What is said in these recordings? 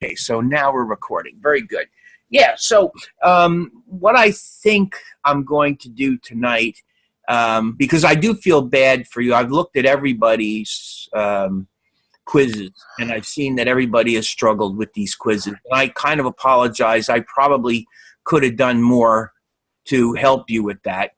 Okay, so now we're recording. Very good. Yeah, so what I think I'm going to do tonight, because I do feel bad for you, I've looked at everybody's quizzes, and I've seen that everybody has struggled with these quizzes. And I kind of apologize. I probably could have done more to help you with that.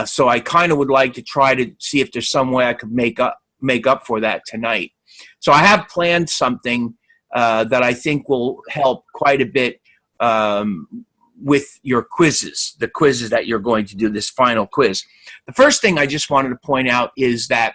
So I kind of would like to try to see if there's some way I could make up for that tonight. So I have planned something that I think will help quite a bit with your quizzes, the quizzes that you're going to do, this final quiz. The first thing I just wanted to point out is that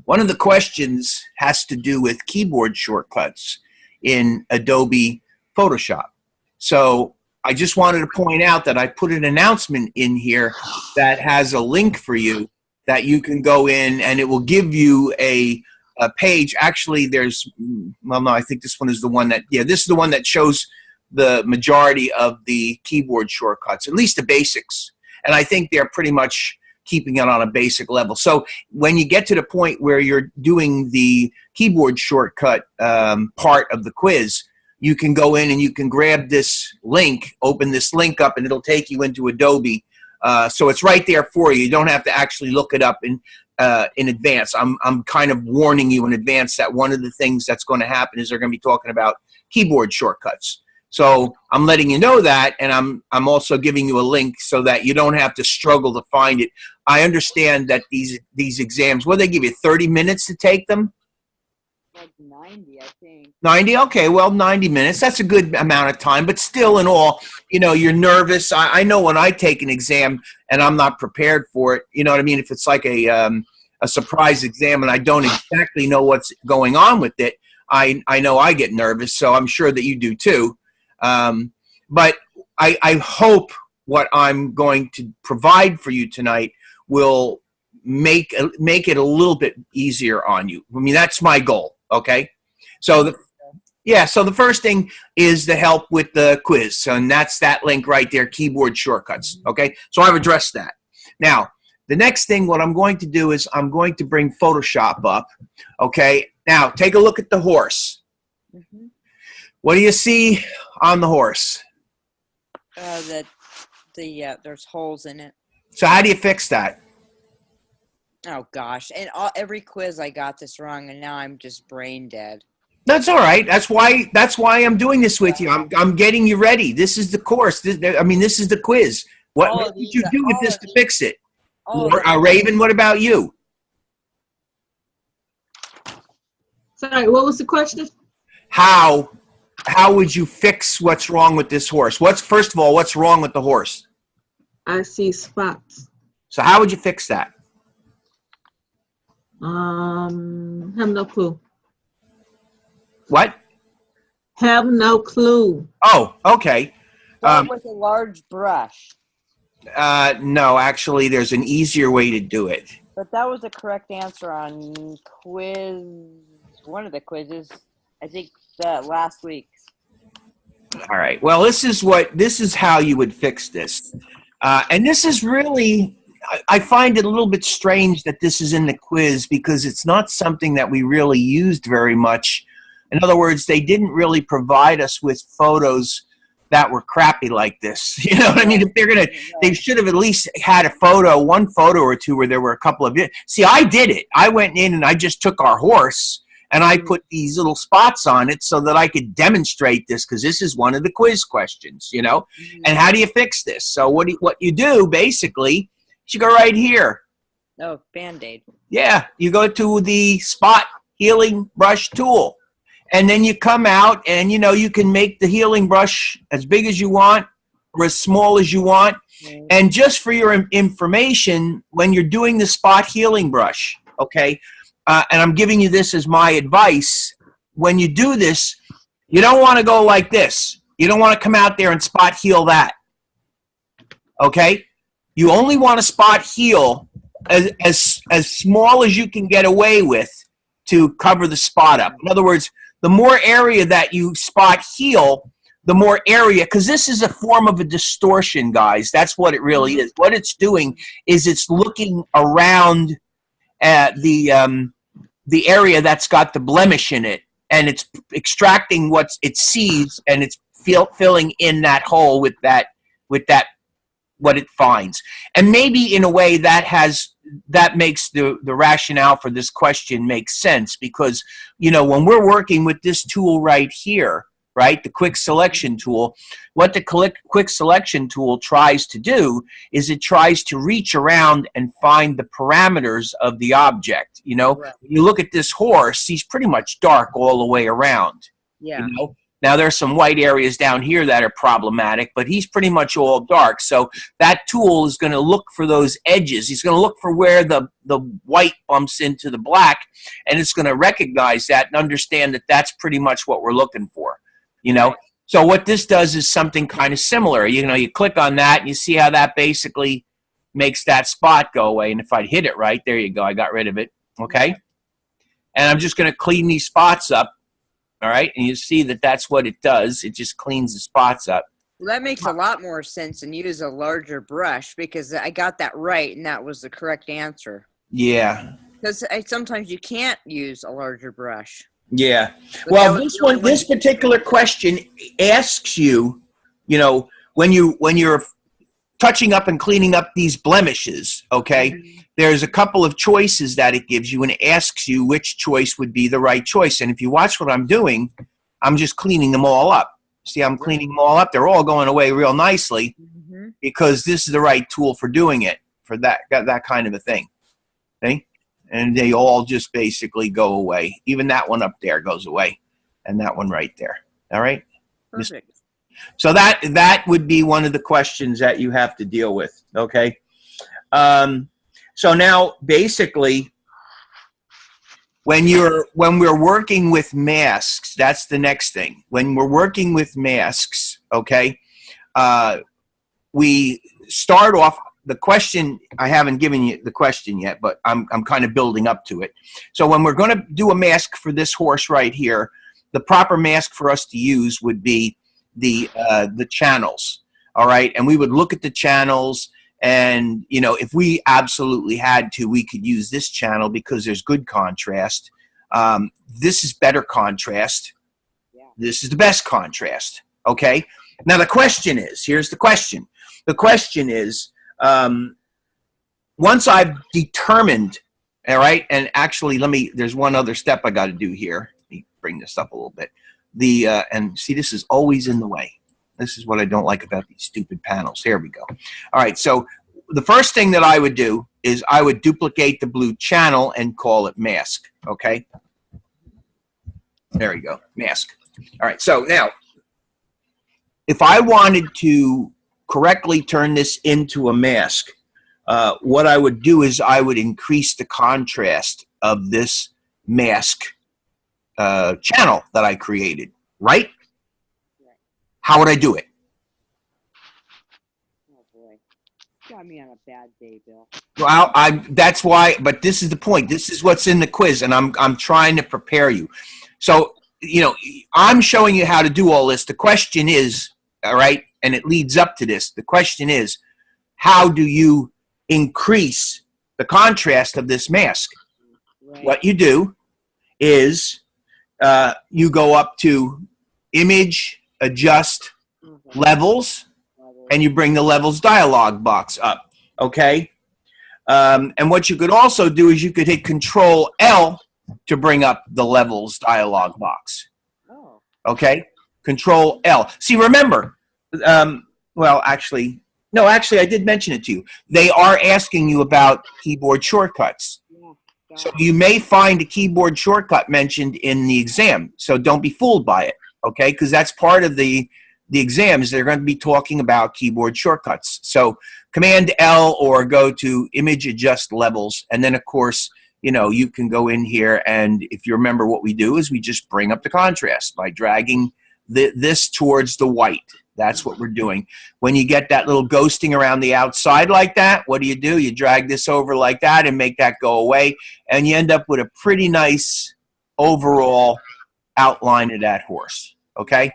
one of the questions has to do with keyboard shortcuts in Adobe Photoshop. So I just wanted to point out that I put an announcement in here that has a link for you that you can go in, and it will give you a page. Actually, there's, well, no, I think this one is the one that, yeah, this is the one that shows the majority of the keyboard shortcuts, at least the basics. And I think they're pretty much keeping it on a basic level. So when you get to the point where you're doing the keyboard shortcut part of the quiz, you can go in and you can grab this link, open this link up, and it'll take you into Adobe. So it's right there for you. You don't have to actually look it up in advance. I'm kind of warning you in advance that one of the things that's going to happen is they're going to be talking about keyboard shortcuts. So I'm letting you know that, and I'm also giving you a link so that you don't have to struggle to find it. I understand that these exams, what do they give you, 30 minutes to take them? Like 90, I think. 90? Okay, well, 90 minutes. That's a good amount of time, but still in all, you know, you're nervous. I know when I take an exam and I'm not prepared for it, you know what I mean? If it's like a surprise exam and I don't exactly know what's going on with it, I know I get nervous, so I'm sure that you do too. But I hope what I'm going to provide for you tonight will make it a little bit easier on you. I mean, that's my goal, okay? So the first thing is the help with the quiz, and that's that link right there, keyboard shortcuts, okay? So I've addressed that. Now, the next thing, what I'm going to do is I'm going to bring Photoshop up, okay? Now, take a look at the horse. Mm-hmm. What do you see on the horse? There's holes in it. So how do you fix that? Oh gosh! And every quiz I got this wrong, and now I'm just brain dead. That's all right. That's why I'm doing this with you. I'm getting you ready. This is the course. This is the quiz. What did you do with this to fix it? Raven, what about you? Sorry, what was the question? How would you fix what's wrong with this horse? First of all, what's wrong with the horse? I see spots. So how would you fix that? Have no clue. What? Have no clue. Oh, okay. With a large brush. No, actually, there's an easier way to do it. But that was the correct answer on one of the quizzes, I think, last week. All right. Well, this is how you would fix this. And this is really, I find it a little bit strange that this is in the quiz because it's not something that we really used very much. In other words, they didn't really provide us with photos that were crappy like this. You know what I mean? If they should have at least had one photo or two where there were a couple of it. See, I did it. I went in and I just took our horse and I put these little spots on it so that I could demonstrate this because this is one of the quiz questions, you know? Mm-hmm. And how do you fix this? So what you do, basically, you go right here. Oh, Band-Aid. Yeah, you go to the spot healing brush tool. And then you come out and, you know, you can make the healing brush as big as you want or as small as you want. Mm-hmm. And just for your information, when you're doing the spot healing brush, okay, and I'm giving you this as my advice, when you do this, you don't want to go like this. You don't want to come out there and spot heal that, okay? You only want to spot heal as small as you can get away with to cover the spot up. In other words, the more area that you spot heal, the more area, because this is a form of a distortion, guys. That's what it really is. What it's doing is it's looking around at the area that's got the blemish in it and it's extracting what it sees, and it's filling in that hole with that what it finds. And maybe in a way that makes the rationale for this question make sense, because when we're working with this tool right here, right, the quick selection tool, what the quick selection tool tries to do is it tries to reach around and find the parameters of the object. Right. When you look at this horse, he's pretty much dark all the way around. Yeah. Now, there's some white areas down here that are problematic, but he's pretty much all dark. So that tool is going to look for those edges. He's going to look for where the white bumps into the black, and it's going to recognize that and understand that that's pretty much what we're looking for. So what this does is something kind of similar. You click on that, and you see how that basically makes that spot go away. And if I hit it right, there you go. I got rid of it. Okay? And I'm just going to clean these spots up. All right, and you see that that's what it does. It just cleans the spots up. Well, that makes a lot more sense than use a larger brush, because I got that right, and that was the correct answer. Yeah. Because sometimes you can't use a larger brush. Yeah. Well, this particular question asks you, when you're touching up and cleaning up these blemishes, okay, there's a couple of choices that it gives you, and it asks you which choice would be the right choice. And if you watch what I'm doing, I'm just cleaning them all up. See, I'm cleaning them all up. They're all going away real nicely because this is the right tool for doing it, for that kind of a thing. Okay? And they all just basically go away. Even that one up there goes away, and that one right there. All right? Perfect. So that would be one of the questions that you have to deal with, okay? So now, basically, when we're working with masks, that's the next thing. When we're working with masks, okay, we start off. The question, I haven't given you the question yet, but I'm kind of building up to it. So when we're going to do a mask for this horse right here, the proper mask for us to use would be the channels, all right? And we would look at the channels, and if we absolutely had to, we could use this channel because there's good contrast. This is better contrast. Yeah. This is the best contrast, okay? Now the question is, here's the question. The question is, once I've determined, all right, and actually there's one other step I got to do here. Let me bring this up a little bit. And see, this is always in the way. This is what I don't like about these stupid panels. Here we go. All right, so the first thing that I would do is I would duplicate the blue channel and call it mask, okay? There we go, mask. All right, so now, if I wanted to correctly turn this into a mask, what I would do is I would increase the contrast of this mask channel that I created, right? How would I do it? Oh boy, got me on a bad day, Bill. Well, that's why. But this is the point. This is what's in the quiz, and I'm trying to prepare you. So I'm showing you how to do all this. The question is, all right, and it leads up to this. The question is, how do you increase the contrast of this mask? Right. What you do is you go up to Image, Adjust, Levels, and you bring the Levels dialog box up, okay? And what you could also do is you could hit Control L to bring up the Levels dialog box, okay? Control L. See, remember, well, actually, I did mention it to you. They are asking you about keyboard shortcuts. So you may find a keyboard shortcut mentioned in the exam. So don't be fooled by it, okay? Because that's part of the exams. They're going to be talking about keyboard shortcuts. So Command L or go to Image, Adjust, Levels. And then, of course, you can go in here, and if you remember what we do is we just bring up the contrast by dragging this towards the white. That's what we're doing. When you get that little ghosting around the outside like that, what do? You drag this over like that and make that go away, and you end up with a pretty nice overall outline of that horse, okay?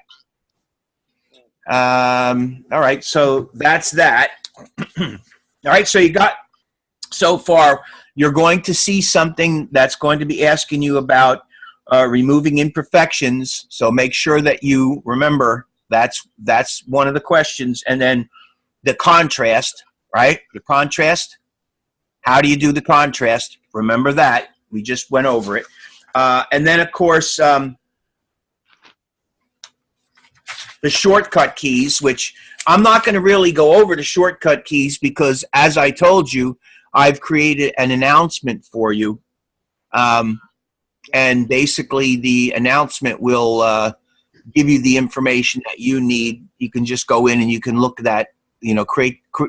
All right, so that's that. All right, so you got, so far, you're going to see something that's going to be asking you about removing imperfections. So make sure that you remember that's one of the questions. And then the contrast, right? The contrast. How do you do the contrast? Remember that. We just went over it. And then, of course, the shortcut keys, which I'm not going to really go over the shortcut keys because, as I told you, I've created an announcement for you. And basically, the announcement will give you the information that you need. You can just go in and you can look at that,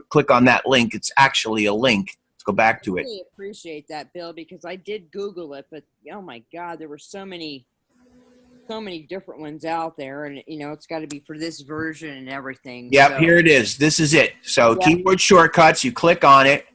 click on that link. It's actually a link. Let's go back to it. I really appreciate that, Bill, because I did Google it, but oh my God, there were so many different ones out there, and it's got to be for this version and everything. Yep, so. Here it is. This is it. So keyboard shortcuts. You click on it,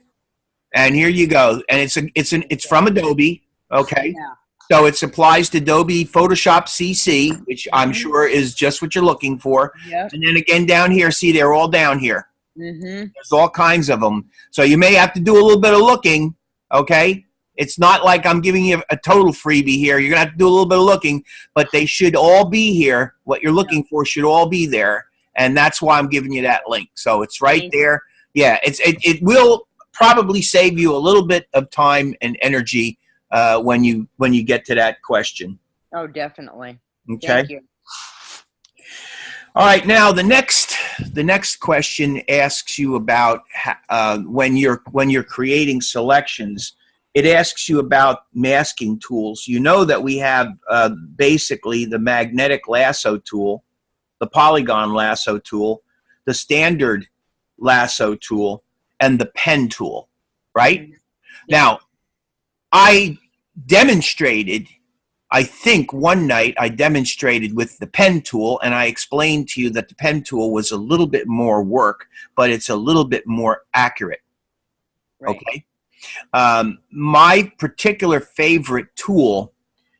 and here you go. And it's from Adobe. Okay. Yeah. So it applies to Adobe Photoshop CC, which I'm sure is just what you're looking for. Yep. And then again down here, see, they're all down here. Mm-hmm. There's all kinds of them. So you may have to do a little bit of looking, okay? It's not like I'm giving you a total freebie here. You're going to have to do a little bit of looking, but they should all be here. What you're looking for should all be there, and that's why I'm giving you that link. So it's right there. Yeah, it will probably save you a little bit of time and energy when you get to that question. Oh, definitely. Okay. Thank you. All right. Now the next question asks you about when you're creating selections. It asks you about masking tools. You know that we have basically the magnetic lasso tool, the polygon lasso tool, the standard lasso tool, and the pen tool, right? Now, I think one night I demonstrated with the pen tool, and I explained to you that the pen tool was a little bit more work, but it's a little bit more accurate. Right. Okay. My particular favorite tool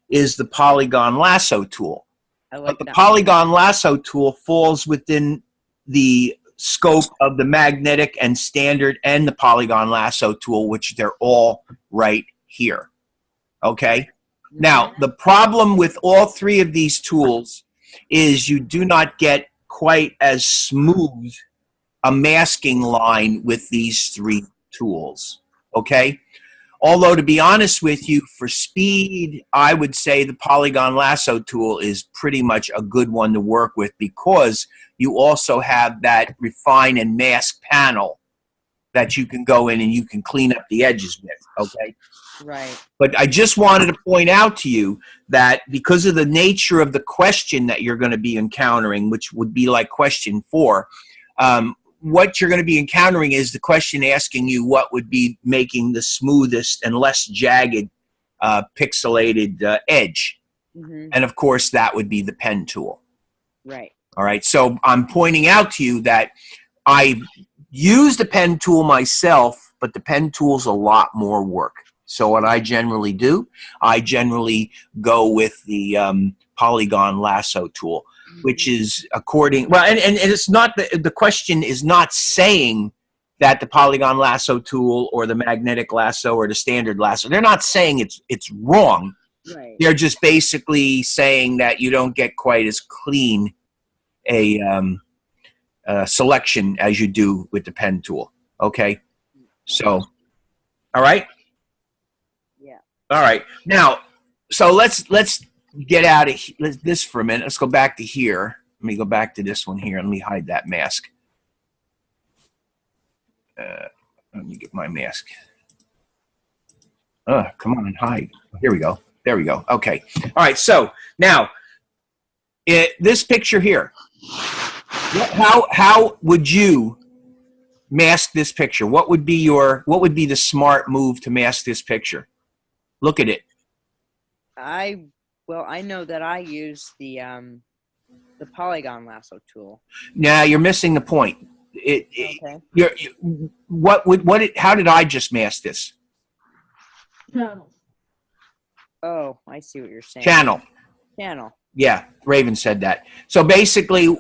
is the polygon lasso tool. I like But the that polygon lasso tool falls within the scope of the magnetic and standard and the polygon lasso tool, which they're all right here. Okay? Now, the problem with all three of these tools is you do not get quite as smooth a masking line with these three tools. Okay? Although, to be honest with you, for speed, I would say the polygon lasso tool is pretty much a good one to work with because you also have that refine and mask panel that you can go in and you can clean up the edges with. Okay? Right. But I just wanted to point out to you that because of the nature of the question that you're going to be encountering, which would be like question 4, what you're going to be encountering is the question asking you what would be making the smoothest and less jagged pixelated edge. Mm-hmm. And, of course, that would be the pen tool. Right. All right. So I'm pointing out to you that I use the pen tool myself, but the pen tool's a lot more work. So what I generally do, I generally go with the polygon lasso tool, which is according, well, and it's not, the question is not saying that the polygon lasso tool or the magnetic lasso or the standard lasso, they're not saying it's wrong. Right. They're just basically saying that you don't get quite as clean a selection as you do with the pen tool. Okay? So, all right? All right. Now, so let's get out of this for a minute. Let's go back to here. Let me go back to this one here. Let me hide that mask. Let me get my mask. Come on, hide. Here we go. There we go. Okay. All right. So now, this picture here. How would you mask this picture? What would be the smart move to mask this picture? Look at it. I know that I use the polygon lasso tool. Now you're missing the point. Okay. How did I just mask this? Channel. Oh, I see what you're saying. Channel. Yeah, Raven said that. So basically,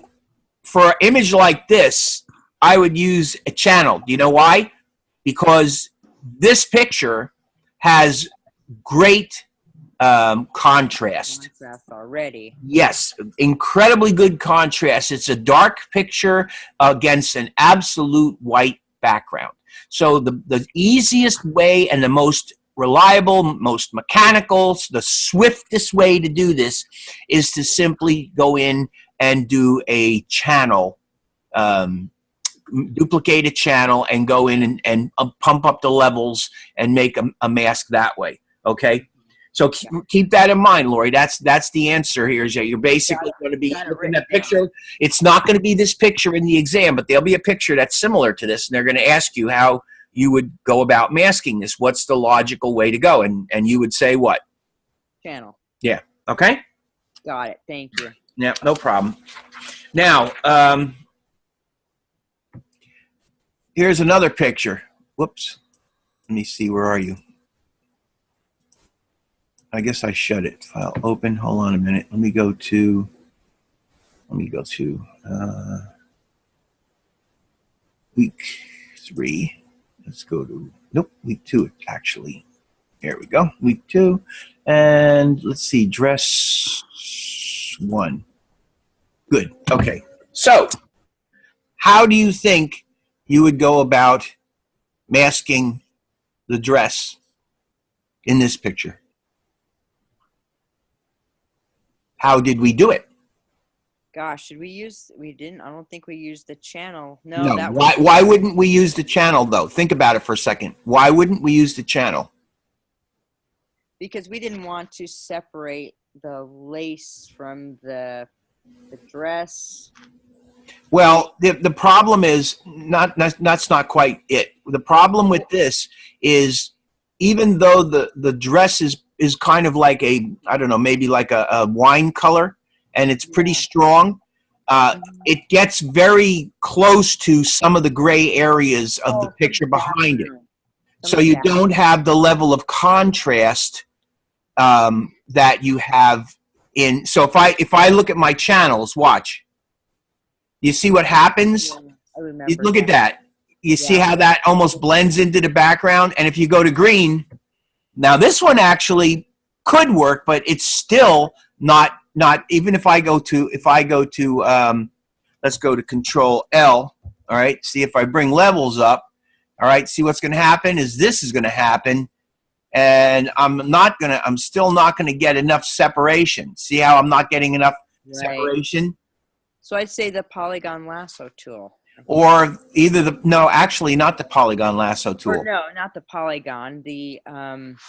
for an image like this, I would use a channel. Do you know why? Because this picture has great contrast. Contrast already. Yes, incredibly good contrast. It's a dark picture against an absolute white background. So the easiest way and the most reliable, most mechanical, the swiftest way to do this is to simply go in and do a channel, duplicate a channel and go in and pump up the levels and make a mask that way, okay? So keep that in mind, Lori. That's the answer here. Is that you're basically going to be looking at picture. It's not going to be this picture in the exam, but there'll be a picture that's similar to this, and they're going to ask you how you would go about masking this. What's the logical way to go? And you would say what? Channel. Yeah. Okay. Got it. Thank you. Yeah, no problem. Now, here's another picture. Whoops. Let me see. Where are you? I guess I shut it. File open. Hold on a minute. Let me go to week 3. Let's go to, nope, week 2 actually. There we go. Week 2. And let's see, dress 1. Good. Okay. So, how do you think you would go about masking the dress in this picture? How did we do it? Gosh, should we use? We didn't. I don't think we used the channel. No. Why wouldn't we use the channel though? Think about it for a second. Why wouldn't we use the channel? Because we didn't want to separate the lace from the dress. Well, the problem is that's not quite it. The problem with this is even though the dress is kind of like a, I don't know, maybe like a wine color, and it's pretty strong, it gets very close to some of the gray areas of the picture behind it. So you don't have the level of contrast that you have in. So if I look at my channels, watch. You see what happens? I remember. Look at that. You see how that almost blends into the background? And if you go to green, now this one actually could work, but it's still not even if I go to let's go to Control L, all right? See if I bring levels up, all right? See what's going to happen is this is going to happen, and I'm still not going to get enough separation. See how I'm not getting enough separation? So I'd say the polygon lasso tool. Or either actually not the polygon lasso tool. Or no, not the polygon, the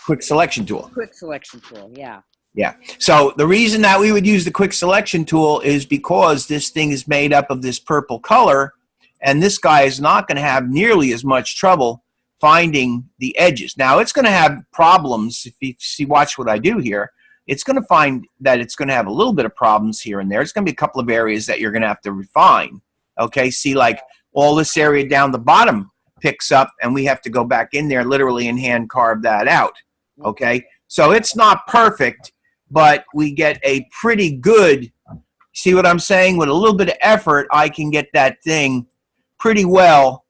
quick selection tool. Quick selection tool, yeah. Yeah. So the reason that we would use the quick selection tool is because this thing is made up of this purple color, and this guy is not going to have nearly as much trouble finding the edges. Now it's going to have problems if you watch what I do here. It's going to find that it's going to have a little bit of problems here and there. It's going to be a couple of areas that you're going to have to refine. Okay, see, like all this area down the bottom picks up, and we have to go back in there literally and hand carve that out. Okay, so it's not perfect, but we get a pretty good, see what I'm saying? With a little bit of effort, I can get that thing pretty well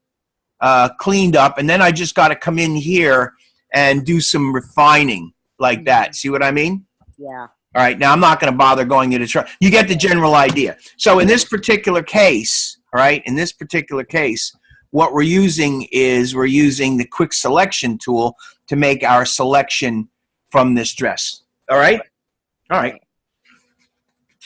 cleaned up, and then I just got to come in here and do some refining like that. See what I mean? Yeah. All right, now I'm not going to bother going into try. You get the general idea. So in this particular case, all right, in this particular case, what we're using is we're using the quick selection tool to make our selection from this dress. All right? All right.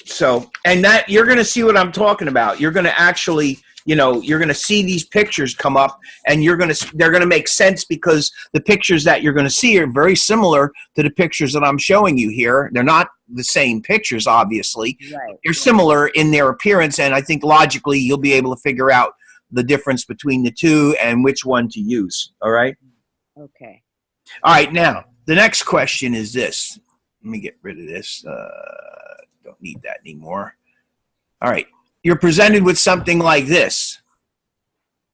So, and that you're going to see what I'm talking about. You're going to actually, you know, you're going to see these pictures come up, and they're going to make sense because the pictures that you're going to see are very similar to the pictures that I'm showing you here. They're not the same pictures, obviously. Right. They're similar in their appearance, and I think logically you'll be able to figure out the difference between the two and which one to use. All right? Okay. All right, now, the next question is this. Let me get rid of this. Don't need that anymore. All right. You're presented with something like this.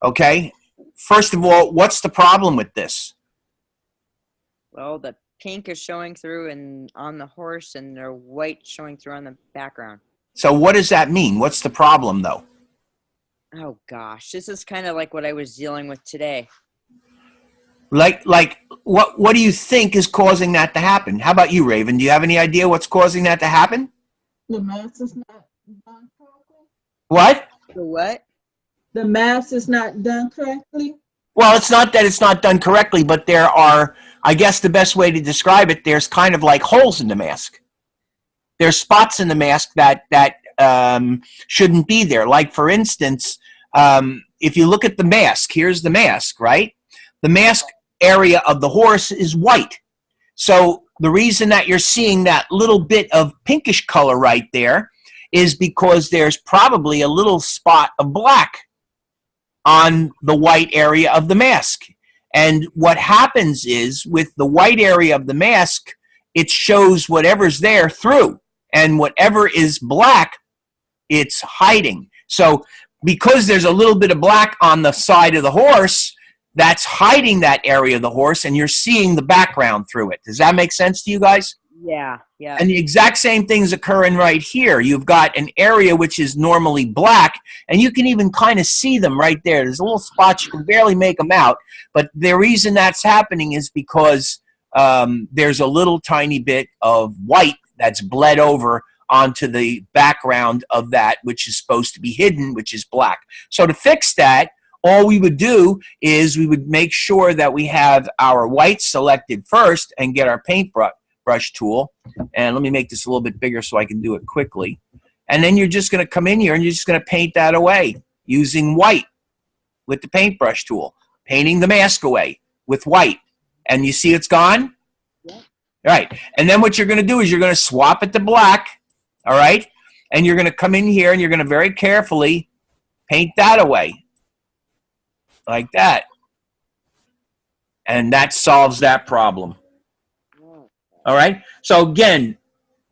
Okay? First of all, what's the problem with this? Well, the pink is showing through and on the horse, and the white showing through on the background. So what does that mean? What's the problem, though? Oh, gosh. This is kind of like what I was dealing with today. Like what do you think is causing that to happen? How about you, Raven? Do you have any idea what's causing that to happen? The mass is not done correctly. What? The what? The mass is not done correctly. Well, it's not that it's not done correctly, but there are, I guess the best way to describe it, there's kind of like holes in the mask. There's spots in the mask that shouldn't be there. Like, for instance, if you look at the mask, here's the mask, right? The mask area of the horse is white. So the reason that you're seeing that little bit of pinkish color right there is because there's probably a little spot of black on the white area of the mask. And what happens is, with the white area of the mask, it shows whatever's there through. And whatever is black, it's hiding. So because there's a little bit of black on the side of the horse, that's hiding that area of the horse, and you're seeing the background through it. Does that make sense to you guys? Yeah, yeah. And the exact same thing's occurring right here. You've got an area which is normally black, and you can even kind of see them right there. There's a little spots, you can barely make them out. But the reason that's happening is because there's a little tiny bit of white that's bled over onto the background of that, which is supposed to be hidden, which is black. So to fix that, all we would do is we would make sure that we have our white selected first and get our paintbrush tool. And let me make this a little bit bigger so I can do it quickly. And then you're just going to come in here and you're just going to paint that away using white with the paintbrush tool, painting the mask away with white. And you see it's gone? Yeah. Right. And then what you're going to do is you're going to swap it to black, all right? And you're going to come in here and you're going to very carefully paint that away. Like that. And that solves that problem. All right? So again,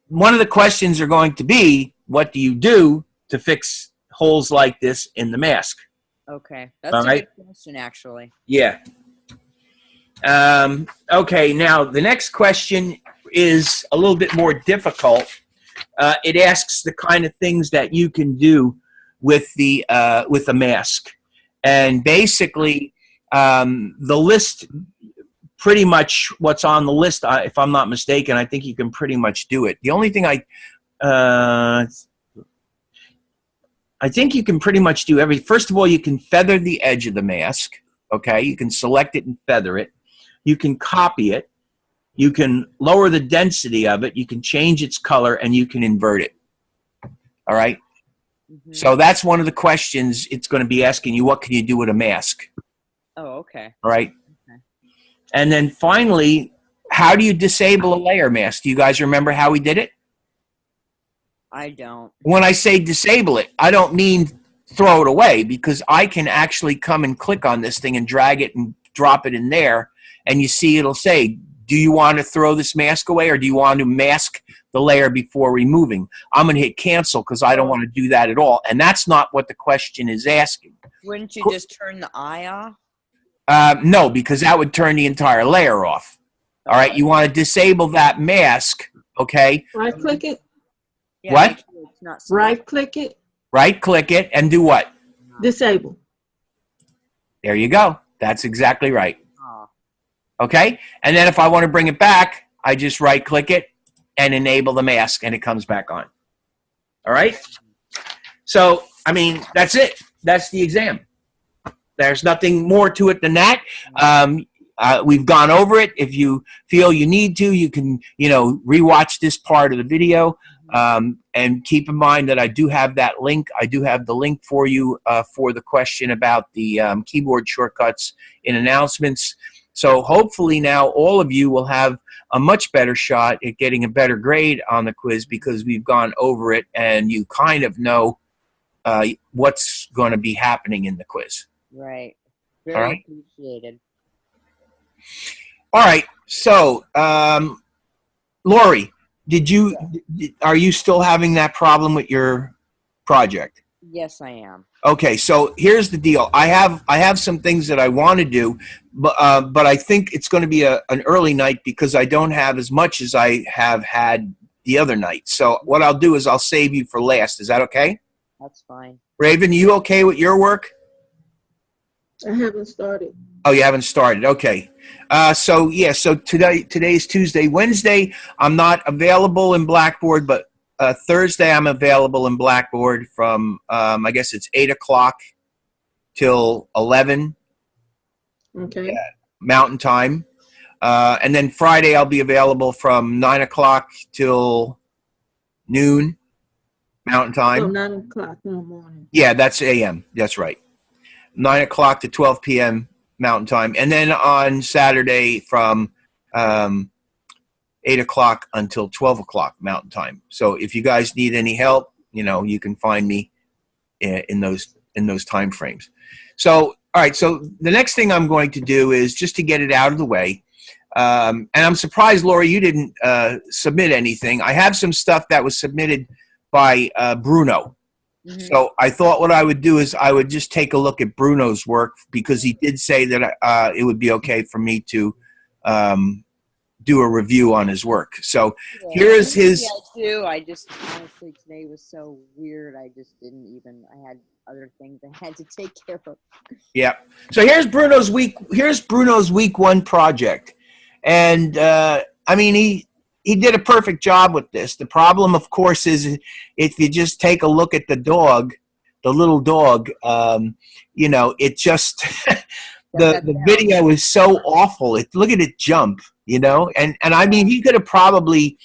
one of the questions are going to be, what do you do to fix holes like this in the mask? Okay. That's all right? Good question, actually. Yeah. Okay, now the next question is a little bit more difficult. It asks the kind of things that you can do with the mask. And basically, the list, pretty much what's on the list, if I'm not mistaken, I think you can pretty much do it. The only thing I think you can pretty much do first of all, you can feather the edge of the mask, okay? You can select it and feather it. You can copy it. You can lower the density of it. You can change its color, and you can invert it, all right? Mm-hmm. So that's one of the questions it's going to be asking you. What can you do with a mask? Oh, okay. All right. Okay. And then finally, how do you disable a layer mask? Do you guys remember how we did it? I don't. When I say disable it, I don't mean throw it away, because I can actually come and click on this thing and drag it and drop it in there. And you see it'll say, do you want to throw this mask away, or do you want to mask the layer before removing? I'm going to hit cancel because I don't want to do that at all. And that's not what the question is asking. Wouldn't you just turn the eye off? No, because that would turn the entire layer off. All right, you want to disable that mask, okay? Right-click it. Yeah, what? Sure it's not Right-click it. Right-click it and do what? Disable. There you go. That's exactly right. Oh. Okay? And then if I want to bring it back, I just right-click it and enable the mask, and it comes back on. All right? So, I mean, that's it. That's the exam. There's nothing more to it than that. We've gone over it. If you feel you need to, you can, rewatch this part of the video. And keep in mind that I do have that link. I do have the link for you for the question about the keyboard shortcuts in announcements. So hopefully now all of you will have a much better shot at getting a better grade on the quiz, because we've gone over it and you kind of know what's going to be happening in the quiz. Right. Very appreciated. All right. So, Lori, are you still having that problem with your project? Yes, I am. Okay, so here's the deal. I have some things that I want to do, but I think it's going to be an early night because I don't have as much as I have had the other night. So what I'll do is I'll save you for last. Is that okay? That's fine. Raven, you okay with your work? I haven't started. Oh, you haven't started. Okay. So today's Tuesday. Wednesday, I'm not available in Blackboard, but Thursday I'm available in Blackboard from I guess it's 8 o'clock till 11 Okay. Mountain Time, and then Friday I'll be available from 9 o'clock till noon Mountain So Time. 9 o'clock in the morning. Yeah, that's AM. That's right. 9 o'clock to 12 p.m. Mountain Time. And then on Saturday from 8 o'clock until 12 o'clock Mountain Time. So if you guys need any help, you can find me in those time frames. So, all right. So the next thing I'm going to do is just to get it out of the way. And I'm surprised, Laura, you didn't submit anything. I have some stuff that was submitted by Bruno. Mm-hmm. So I thought what I would do is I would just take a look at Bruno's work, because he did say that it would be okay for me to do a review on his work. So here is his. Yeah, I just honestly today was so weird. I just didn't even. I had other things I had to take care of. Yeah. So here's Bruno's week. Here's Bruno's week 1 project, and I mean he did a perfect job with this. The problem, of course, is if you just take a look at the dog, the little dog, it just the video is so awful. Look at it jump, and I mean he could have probably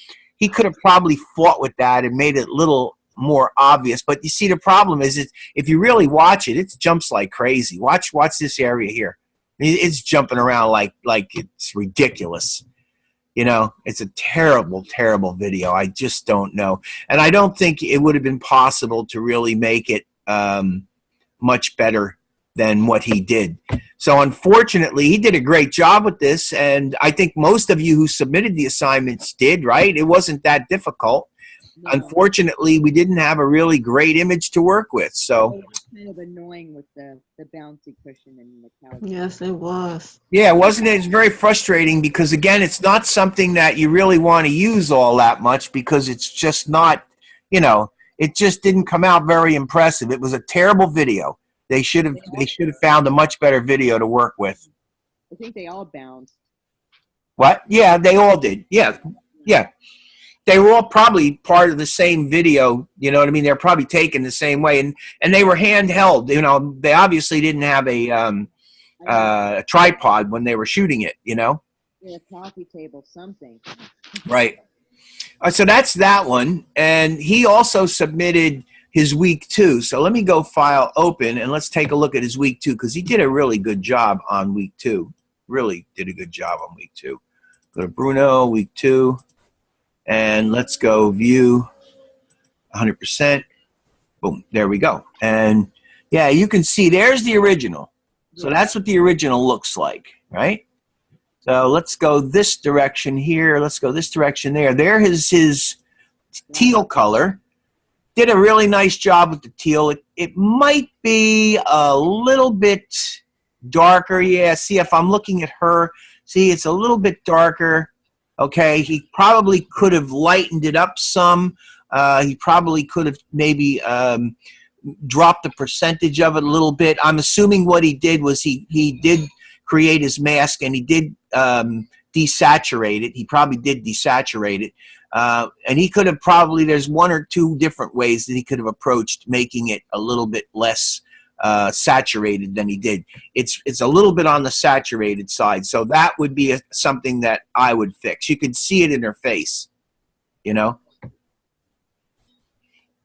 fought with that and made it a little more obvious. But you see, the problem is if you really watch it, it jumps like crazy. Watch this area here. It's jumping around like it's ridiculous. It's a terrible, terrible video. I just don't know. And I don't think it would have been possible to really make it much better than what he did. So unfortunately, he did a great job with this. And I think most of you who submitted the assignments did, right? It wasn't that difficult. No. Unfortunately, we didn't have a really great image to work with. So it was kind of annoying with the bouncy cushion and the couch. Yes, it was. Yeah, wasn't it? It's very frustrating because, again, it's not something that you really want to use all that much, because it's just not, it just didn't come out very impressive. It was a terrible video. They should have found a much better video to work with. I think they all bounced. What? Yeah, they all did. Yeah. They were all probably part of the same video, you know what I mean? They're probably taken the same way, and they were handheld. They obviously didn't have a tripod when they were shooting it, Yeah, coffee table, something. Right. So that's that one, and he also submitted his week 2. So let me go file open, and let's take a look at his week 2, because he did a really good job on week 2. Really did a good job on week 2. Go to Bruno, week 2. And let's go view 100%. Boom, there we go. And yeah, you can see there's the original. So that's what the original looks like, right? So let's go this direction here. Let's go this direction there. There is his teal color. Did a really nice job with the teal. It might be a little bit darker. Yeah, see, if I'm looking at her, see, it's a little bit darker. Okay, he probably could have lightened it up some. He probably could have maybe dropped the percentage of it a little bit. I'm assuming what he did was he did create his mask, and he did desaturate it. He probably did desaturate it. And he could have probably, there's 1 or 2 different ways that he could have approached making it a little bit less saturated than he did. It's a little bit on the saturated side, so that would be something that I would fix. You could see it in her face,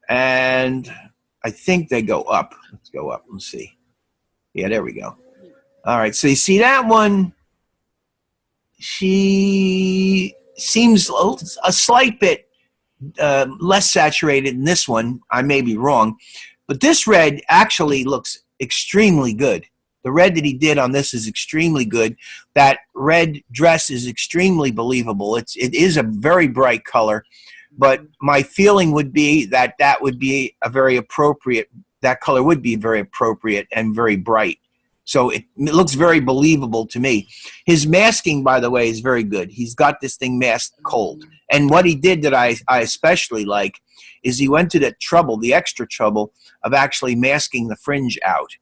and I think they go up. Let's go up. Let's see. Yeah, there we go. All right, so you see that one, she seems a slight bit less saturated than this one. I may be wrong. But this red actually looks extremely good. The red that he did on this is extremely good. That red dress is extremely believable. It is a very bright color, but my feeling would be that would be a very appropriate, that color would be very appropriate and very bright. So it looks very believable to me. His masking, by the way, is very good. He's got this thing masked cold. And what he did that I especially like is he went to the extra trouble of actually masking the fringe out.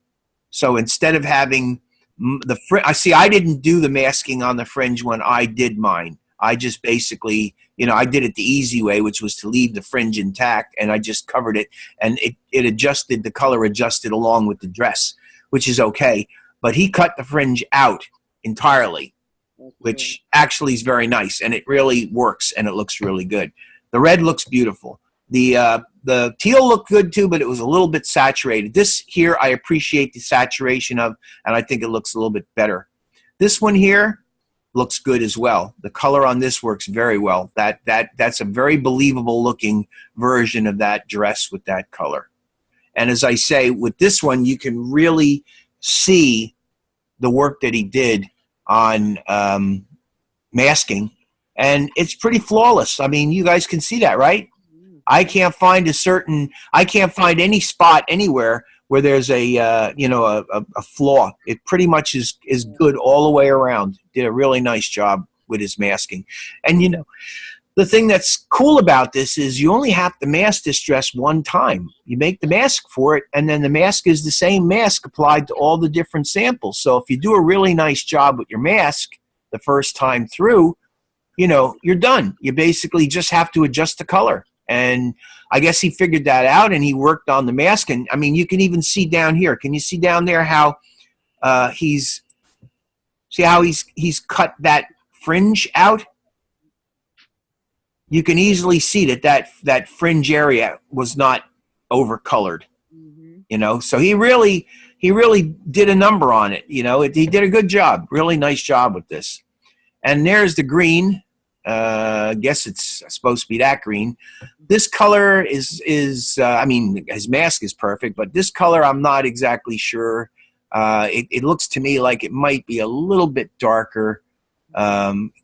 So instead of having the fringe, I didn't do the masking on the fringe when I did mine. I just basically, I did it the easy way, which was to leave the fringe intact, and I just covered it, and it adjusted, the color adjusted along with the dress, which is okay. But he cut the fringe out entirely, which actually is very nice, and it really works, and it looks really good. The red looks beautiful. The teal looked good too, but it was a little bit saturated. This here, I appreciate the saturation of, and I think it looks a little bit better. This one here looks good as well. The color on this works very well. That's a very believable looking version of that dress with that color. And as I say, with this one, you can really see the work that he did on masking, and it's pretty flawless. I mean, you guys can see that, right? I can't find any spot anywhere where there's a flaw. It pretty much is good all the way around. Did a really nice job with his masking. And the thing that's cool about this is you only have to mask this dress one time. You make the mask for it, and then the mask is the same mask applied to all the different samples. So if you do a really nice job with your mask the first time through, you're done. You basically just have to adjust the color. And I guess he figured that out, and he worked on the mask. And I mean, you can even see down here. Can you see down there how he's cut that fringe out? You can easily see that fringe area was not overcolored. So he really did a number on it. He did a good job, really nice job with this. And there's the green. I guess it's supposed to be that green. This color is his mask is perfect, but this color I'm not exactly sure. It looks to me like it might be a little bit darker.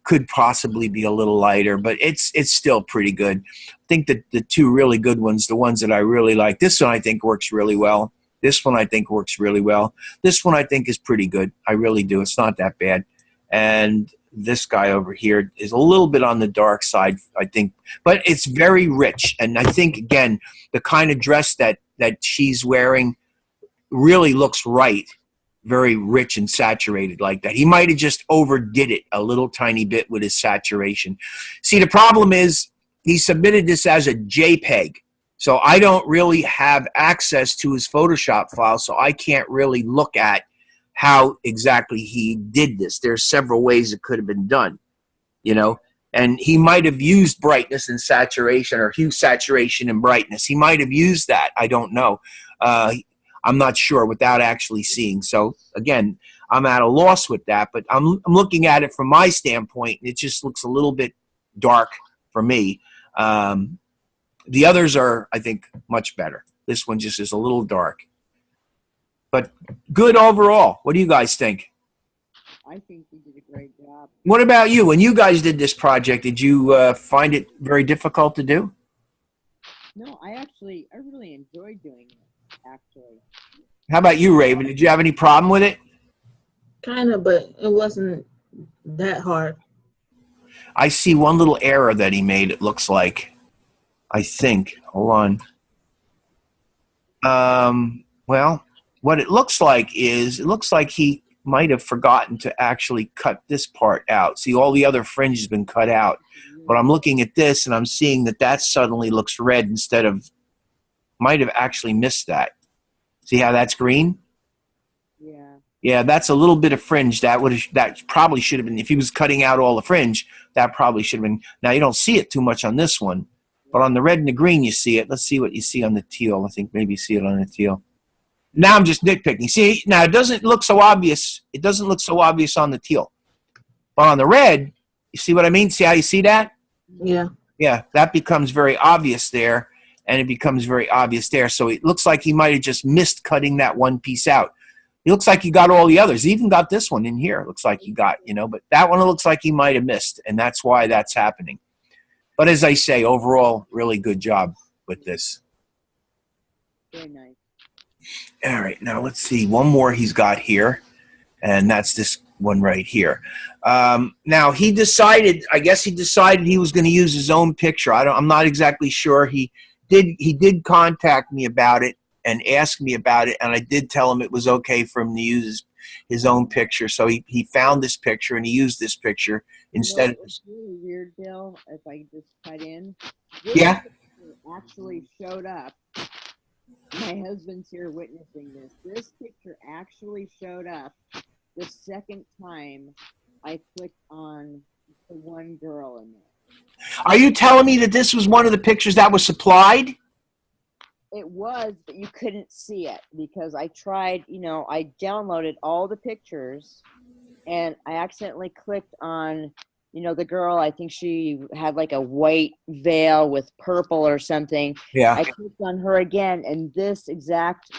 Could possibly be a little lighter, but it's still pretty good. I think that the two really good ones, the ones that I really like, this one I think works really well. This one I think works really well. This one I think is pretty good. I really do. It's not that bad. And this guy over here is a little bit on the dark side, I think, but it's very rich. And I think, again, the kind of dress that she's wearing really looks right. Very rich and saturated like that. He might have just overdid it a little tiny bit with his saturation. See, the problem is he submitted this as a JPEG. So I don't really have access to his Photoshop file, so I can't really look at how exactly he did this. There's several ways it could have been done, and he might have used brightness and saturation, or hue, saturation, and brightness. He might have used that. I don't know. I'm not sure without actually seeing. So again, I'm at a loss with that, but I'm looking at it from my standpoint, and it just looks a little bit dark for me. The others are, I think, much better. This one just is a little dark. But good overall. What do you guys think? I think he did a great job. What about you? When you guys did this project, did you find it very difficult to do? No, I really enjoyed doing it, actually. How about you, Raven? Did you have any problem with it? Kind of, but it wasn't that hard. I see one little error that he made, it looks like. I think. Hold on. Well, what it looks like is, it looks like he might have forgotten to actually cut this part out. See, all the other fringe has been cut out. But I'm looking at this, and I'm seeing that suddenly looks red instead of, might have actually missed that. See how that's green? Yeah. Yeah, that's a little bit of fringe. That probably should have been, if he was cutting out all the fringe, that probably should have been. Now, you don't see it too much on this one, but on the red and the green, you see it. Let's see what you see on the teal. I think maybe you see it on the teal. Now I'm just nitpicking. See, now it doesn't look so obvious. It doesn't look so obvious on the teal. But on the red, you see what I mean? See how you see that? Yeah. Yeah, that becomes very obvious there, and it becomes very obvious there. So it looks like he might have just missed cutting that one piece out. It looks like he got all the others. He even got this one in here. It looks like he got, but that one looks like he might have missed, and that's why that's happening. But as I say, overall, really good job with this. Very nice. All right, now let's see. One more he's got here, and that's this one right here. Now he decided, I guess he decided he was going to use his own picture. I'm not exactly sure. He did contact me about it, and asked me about it, and I did tell him it was okay for him to use his own picture. So he found this picture and he used this picture instead of It's really weird, Bill. If I just cut in, this Yeah. picture actually showed up. My husband's here witnessing this. This picture actually showed up the second time I clicked on the one girl in there. Are you telling me that this was one of the pictures that was supplied? It was, but you couldn't see it because I tried, I downloaded all the pictures and I accidentally clicked on, the girl. I think she had like a white veil with purple or something. Yeah. I clicked on her again and this exact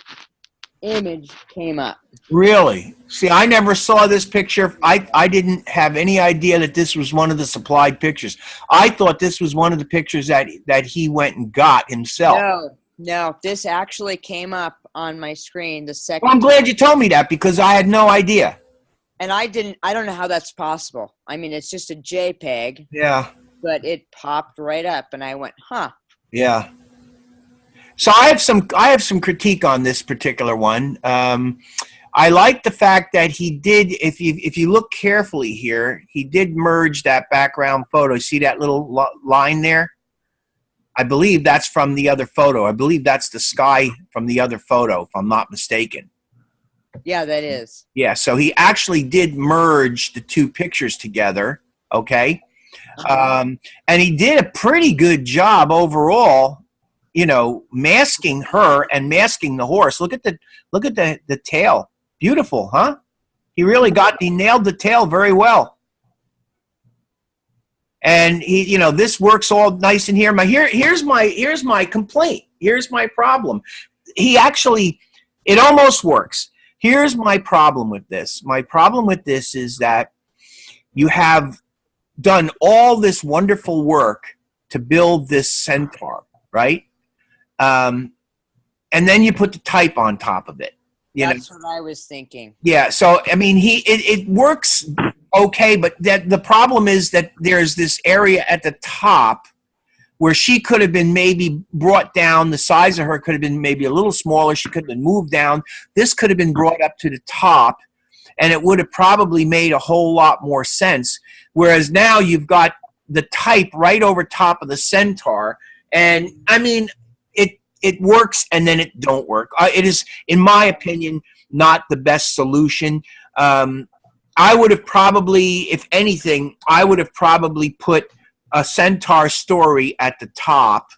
image came up. Really? See, I never saw this picture. I didn't have any idea that this was one of the supplied pictures. I thought this was one of the pictures that he went and got himself. No, this actually came up on my screen the second Well, I'm glad you told me that because I had no idea. And I don't know how that's possible. I mean, it's just a JPEG. Yeah. But it popped right up and I went, huh. Yeah. So I have some critique on this particular one. I like the fact that he did, if you look carefully here, he did merge that background photo. See that little line there? I believe that's from the other photo. I believe that's the sky from the other photo, if I'm not mistaken. Yeah, that is. Yeah, so he actually did merge the two pictures together, okay? And he did a pretty good job overall, masking her and masking the horse. Look at the tail. Beautiful, huh? He nailed the tail very well. And this works all nice in here. Here's my complaint. Here's my problem. It almost works. Here's my problem with this. My problem with this is that you have done all this wonderful work to build this centaur, right? And then you put the type on top of it. That's what I was thinking. Yeah. So I mean, it works okay, but the problem is that there's this area at the top where she could have been maybe brought down. The size of her could have been maybe a little smaller. She could have been moved down. This could have been brought up to the top, and it would have probably made a whole lot more sense. Whereas now you've got the type right over top of the centaur, and I mean, it works and then it don't work. It is, in my opinion, not the best solution. I would have probably, if anything, put a centaur story at the top,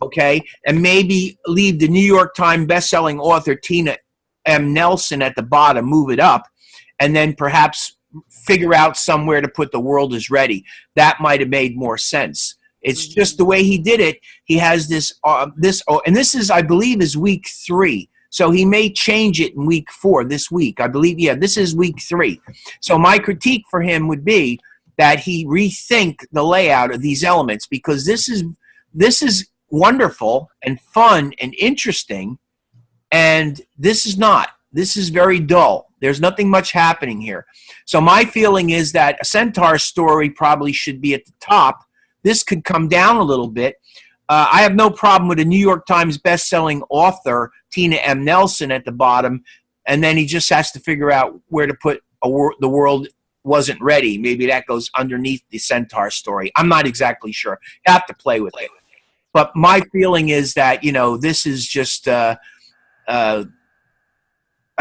okay, and maybe leave the New York Times bestselling author Tina M. Nelson at the bottom, move it up, and then perhaps figure out somewhere to put The World Is Ready. That might have made more sense. It's just the way he did it. He has this, and this is, I believe, is week 3. So he may change it in week 4 this week. I believe, yeah, this is week 3. So my critique for him would be that he rethink the layout of these elements, because this is wonderful and fun and interesting, and this is not. This is very dull. There's nothing much happening here. So my feeling is that a centaur story probably should be at the top. This could come down a little bit. I have no problem with a New York Times best-selling author, Tina M. Nelson, at the bottom, and then he just has to figure out where to put The World Wasn't Ready. Maybe that goes underneath the centaur story. I'm not exactly sure. You have to play with it. But my feeling is that, this is just a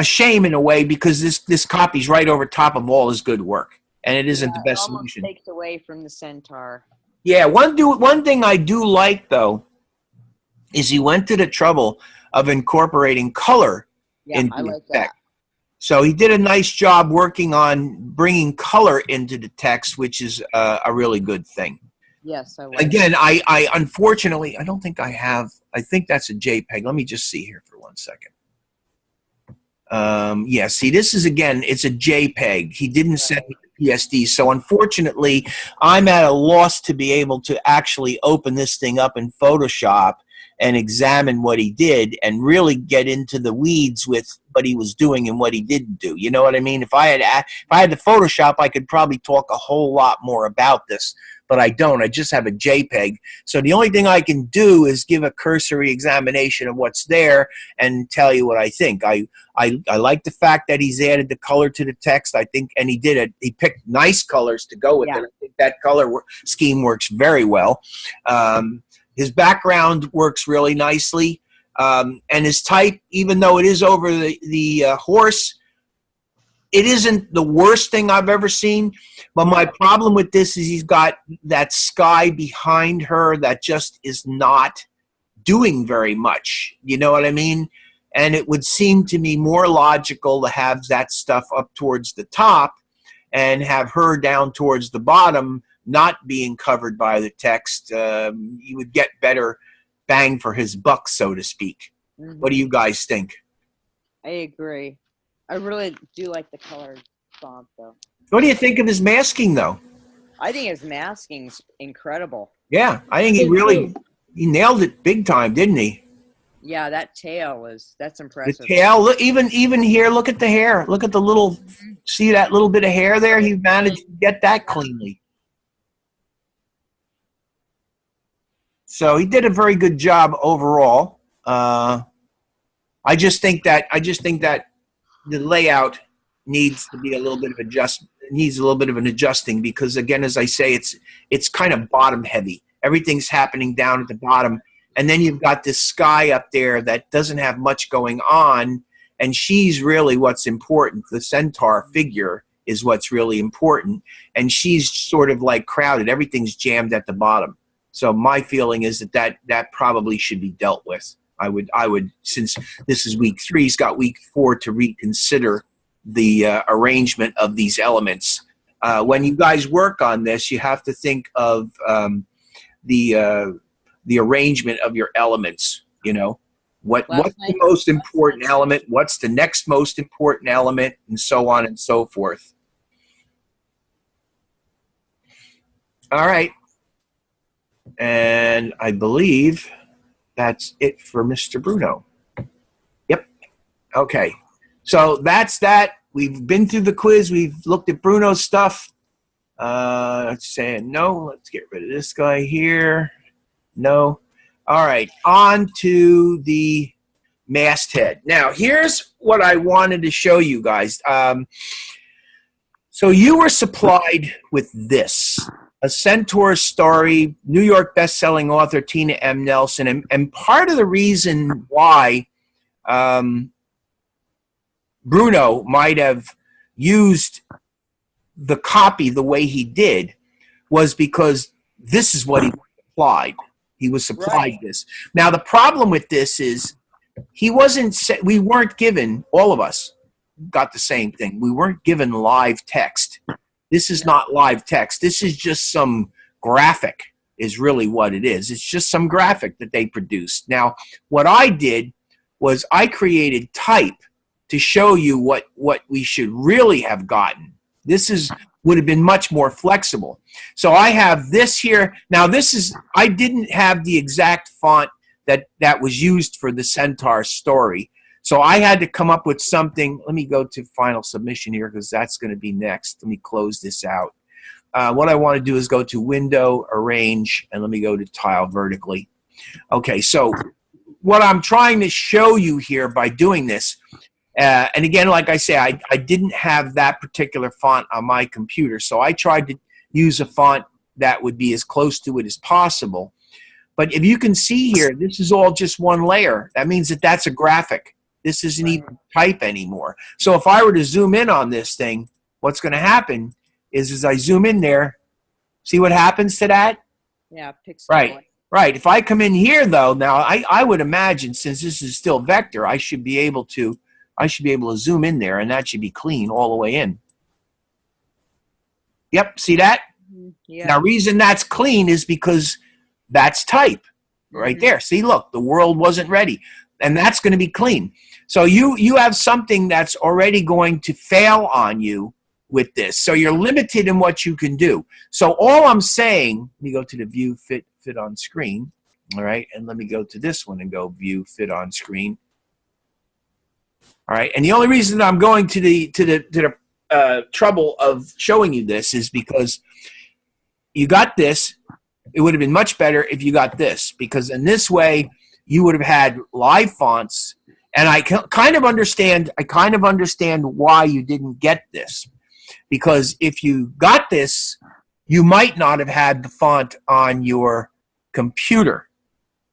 shame in a way, because this copy's right over top of all his good work, and it isn't the best solution. It almost takes away from the centaur. Yeah, one thing I do like, though, is he went to the trouble of incorporating color into the text. So he did a nice job working on bringing color into the text, which is a really good thing. Yes, I like Again, I unfortunately, I don't think I have. I think that's a JPEG. Let me just see here for 1 second. Yeah, see, this is, again, it's a JPEG. He didn't send me the PSD, so unfortunately, I'm at a loss to be able to actually open this thing up in Photoshop and examine what he did and really get into the weeds with what he was doing and what he didn't do. You know what I mean? If I had the Photoshop, I could probably talk a whole lot more about this. but I don't. I just have a JPEG. So the only thing I can do is give a cursory examination of what's there and tell you what I think. I like the fact that he's added the color to the text. I think, and he did it. He picked nice colors to go with it. I think that color scheme works very well. His background works really nicely. And his type, even though it is over the horse, it isn't the worst thing I've ever seen. But my problem with this is he's got that sky behind her that just is not doing very much. You know what I mean? And it would seem to me more logical to have that stuff up towards the top and have her down towards the bottom, not being covered by the text. You would get better bang for his buck, so to speak. Mm-hmm. What do you guys think? I agree. I really do like the colored font, though. What do you think of his masking, though? I think his masking's incredible. Yeah, I think he nailed it big time, didn't he? Yeah, that tail that's impressive. The tail, look, even here, look at the hair. Look at the little, see that little bit of hair there? He managed to get that cleanly. So he did a very good job overall. I just think that the layout needs to be a little bit of an adjusting because, again, as I say, it's kind of bottom heavy. Everything's happening down at the bottom, and then you've got this sky up there that doesn't have much going on, and she's really what's important. The centaur figure is what's really important, and she's sort of like crowded. Everything's jammed at the bottom. So my feeling is that probably should be dealt with. I would, since this is week 3, he's got week 4 to reconsider the arrangement of these elements. When you guys work on this, you have to think of the arrangement of your elements. You know, what's the most important element? What's the next most important element, and so on and so forth. All right, and I believe that's it for Mr. Bruno. Yep. Okay. So that's that. We've been through the quiz. We've looked at Bruno's stuff. Let's say no. Let's get rid of this guy here. No. All right. On to the masthead. Now, here's what I wanted to show you guys. So you were supplied with this. A Centaur story, New York best-selling author Tina M. Nelson. And part of the reason why Bruno might have used the copy the way he did was because this is what he supplied. He was supplied this. Now, the problem with this is we weren't given, all of us got the same thing. We weren't given live text. This is not live text. This is just some graphic is really what it is. It's just some graphic that they produced. Now, what I did was I created type to show you what we should really have gotten. This would have been much more flexible. So I have this here. Now, I didn't have the exact font that was used for the Centaur story. So I had to come up with something. Let me go to final submission here because that's going to be next. Let me close this out. What I want to do is go to Window, Arrange, and let me go to Tile Vertically. Okay, so what I'm trying to show you here by doing this, and again, like I say, I didn't have that particular font on my computer, so I tried to use a font that would be as close to it as possible. But if you can see here, this is all just one layer. That means that that's a graphic. This isn't even type anymore. So if I were to zoom in on this thing, what's going to happen is as I zoom in there, see what happens to that? Yeah, pixel. Right. If I come in here, though, now I would imagine since this is still vector, I should be able to zoom in there, and that should be clean all the way in. Yep, see that? Yeah. Now, reason that's clean is because that's type right there. See, look, the world wasn't ready. And that's going to be clean. So you have something that's already going to fail on you with this. So you're limited in what you can do. So all I'm saying, let me go to the view fit on screen. All right. And let me go to this one and go view fit on screen. All right. And the only reason I'm going to the trouble of showing you this is because you got this. It would have been much better if you got this, because in this way you would have had live fonts. And I kind of understand why you didn't get this, because if you got this, you might not have had the font on your computer.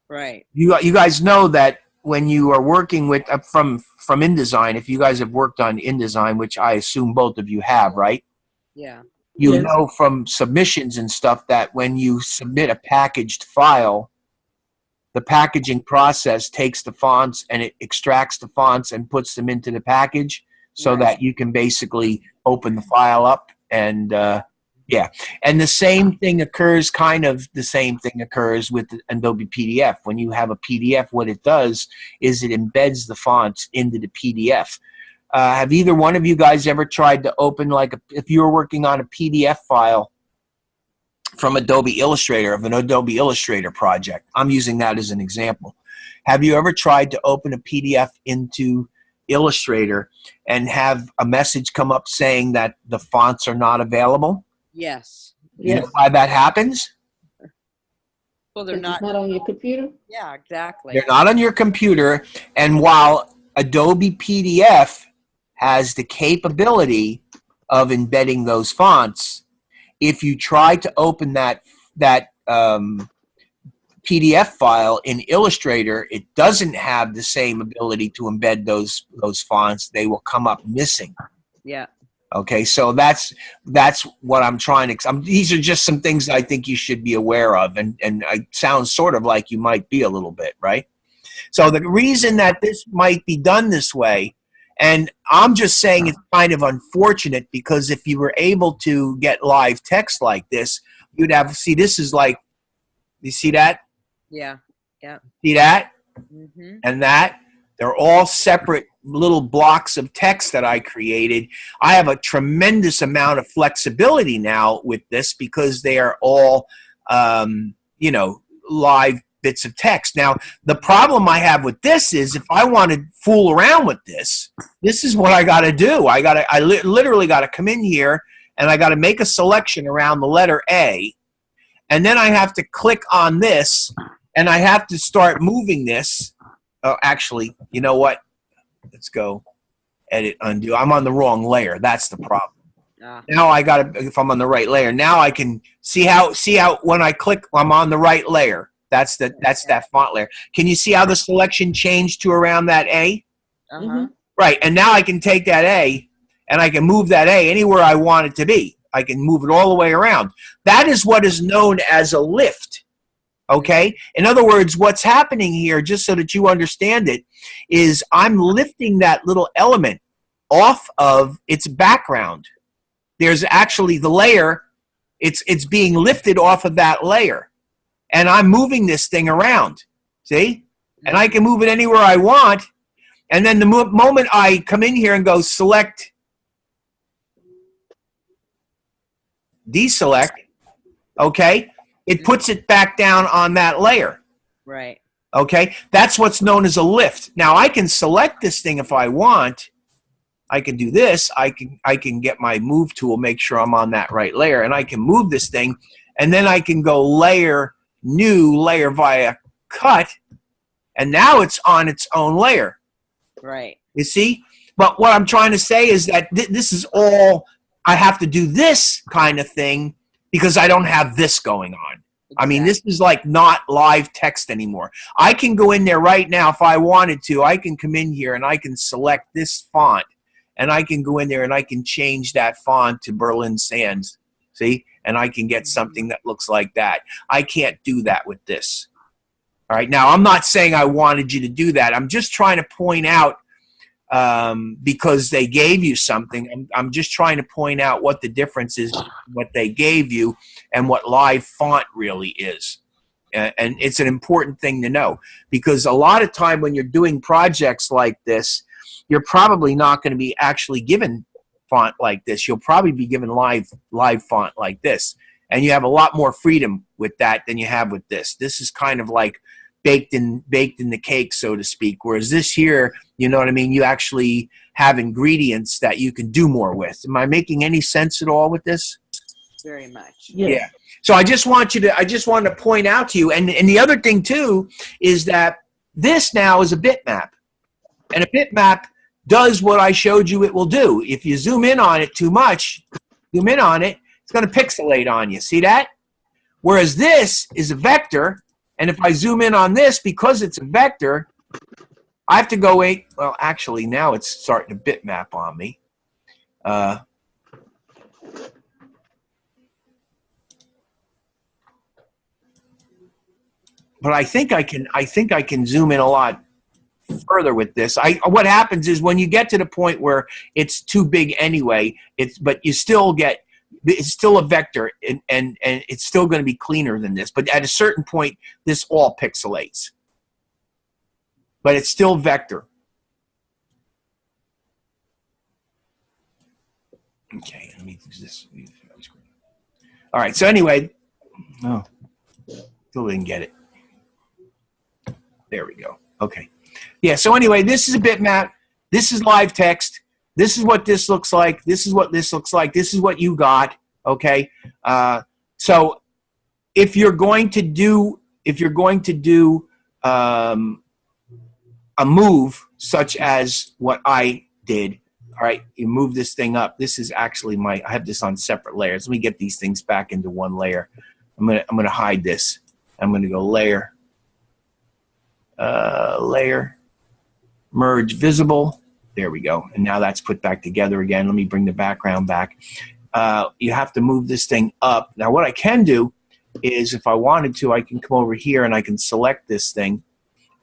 Right. You guys know that when you are working with from InDesign, if you guys have worked on InDesign, which I assume both of you have, right? Yeah. You Yes. know from submissions and stuff that when you submit a packaged file, the packaging process takes the fonts and it extracts the fonts and puts them into the package so Right. that you can basically open the file up. And yeah, and the same thing occurs with Adobe PDF. When you have a PDF, what it does is it embeds the fonts into the PDF. Have either one of you guys ever tried to open, if you were working on a PDF file from Adobe Illustrator, of an Adobe Illustrator project? I'm using that as an example. Have you ever tried to open a PDF into Illustrator and have a message come up saying that the fonts are not available? Yes. You know Yes. why that happens? Well, they're It's not. not on your computer? Yeah, exactly. They're not on your computer, and while Adobe PDF has the capability of embedding those fonts, if you try to open that PDF file in Illustrator, it doesn't have the same ability to embed those fonts. They will come up missing. Yeah. Okay, so that's what I'm trying to. These are just some things I think you should be aware of, and it sounds sort of like you might be a little bit, right? So the reason that this might be done this way, and I'm just saying it's kind of unfortunate, because if you were able to get live text like this, you'd have, see, this is like, you see that? Yeah. Yeah. See that? Mm-hmm. And that? They're all separate little blocks of text that I created. I have a tremendous amount of flexibility now with this, because they are all, live bits of text. Now, the problem I have with this is, if I want to fool around with this, this is what I got to do. I literally got to come in here, and I got to make a selection around the letter A, and then I have to click on this, and I have to start moving this. Oh, actually, you know what? Let's go edit, undo. I'm on the wrong layer. That's the problem. Now I got to, if I'm on the right layer, now I can see how when I click, I'm on the right layer. That's that font layer. Can you see how the selection changed to around that A? Uh-huh. Right, and now I can take that A, and I can move that A anywhere I want it to be. I can move it all the way around. That is what is known as a lift. Okay? In other words, what's happening here, just so that you understand it, is I'm lifting that little element off of its background. There's actually the layer, it's being lifted off of that layer. And I'm moving this thing around. See? And I can move it anywhere I want. And then the moment I come in here and go select, deselect, okay, it puts it back down on that layer. Right. Okay, that's what's known as a lift. Now I can select this thing if I want. I can do this. I can get my move tool, make sure I'm on that right layer, and I can move this thing, and then I can go layer, new layer via cut, and now it's on its own layer. Right. You see? But what I'm trying to say is that this is all, I have to do this kind of thing because I don't have this going on. Exactly. I mean, this is like not live text anymore. I can go in there right now if I wanted to. I can come in here and I can select this font, and I can go in there and I can change that font to Berlin Sans. See? And I can get something that looks like that. I can't do that with this. All right. Now, I'm not saying I wanted you to do that. I'm just trying to point out, because they gave you something. I'm just trying to point out what the difference is, what they gave you, and what live font really is. And it's an important thing to know, because a lot of time when you're doing projects like this, you're probably not going to be actually given font like this. You'll probably be given live font like this. And you have a lot more freedom with that than you have with this. This is kind of like baked in the cake, so to speak. Whereas this here, you know what I mean? You actually have ingredients that you can do more with. Am I making any sense at all with this? very much. Yes. Yeah. So I just wanted to point out to you, and the other thing too is that this now is a bitmap, and a bitmap does what I showed you it will do. If you zoom in on it too much, it's going to pixelate on you. See that? Whereas this is a vector, and if I zoom in on this, because it's a vector, I have to go wait. Well, actually, now it's starting to bitmap on me. But I think I can zoom in a lot further with this. What happens is when you get to the point where it's too big anyway, but you still get, it's still a vector, and it's still going to be cleaner than this. But at a certain point, this all pixelates. But it's still vector. Okay, let me use this. All right, so anyway, no, still didn't get it. There we go. Okay. Yeah, so anyway, this is a bitmap. This is live text. This is what this looks like. This is what this looks like. This is what you got. Okay. So if you're going to do a move such as what I did, all right, you move this thing up. This is actually I have this on separate layers. Let me get these things back into one layer. I'm gonna hide this. I'm gonna go layer, layer, merge visible. There we go. And now that's put back together again. Let me bring the background back. You have to move this thing up. Now what I can do is, if I wanted to, I can come over here and I can select this thing,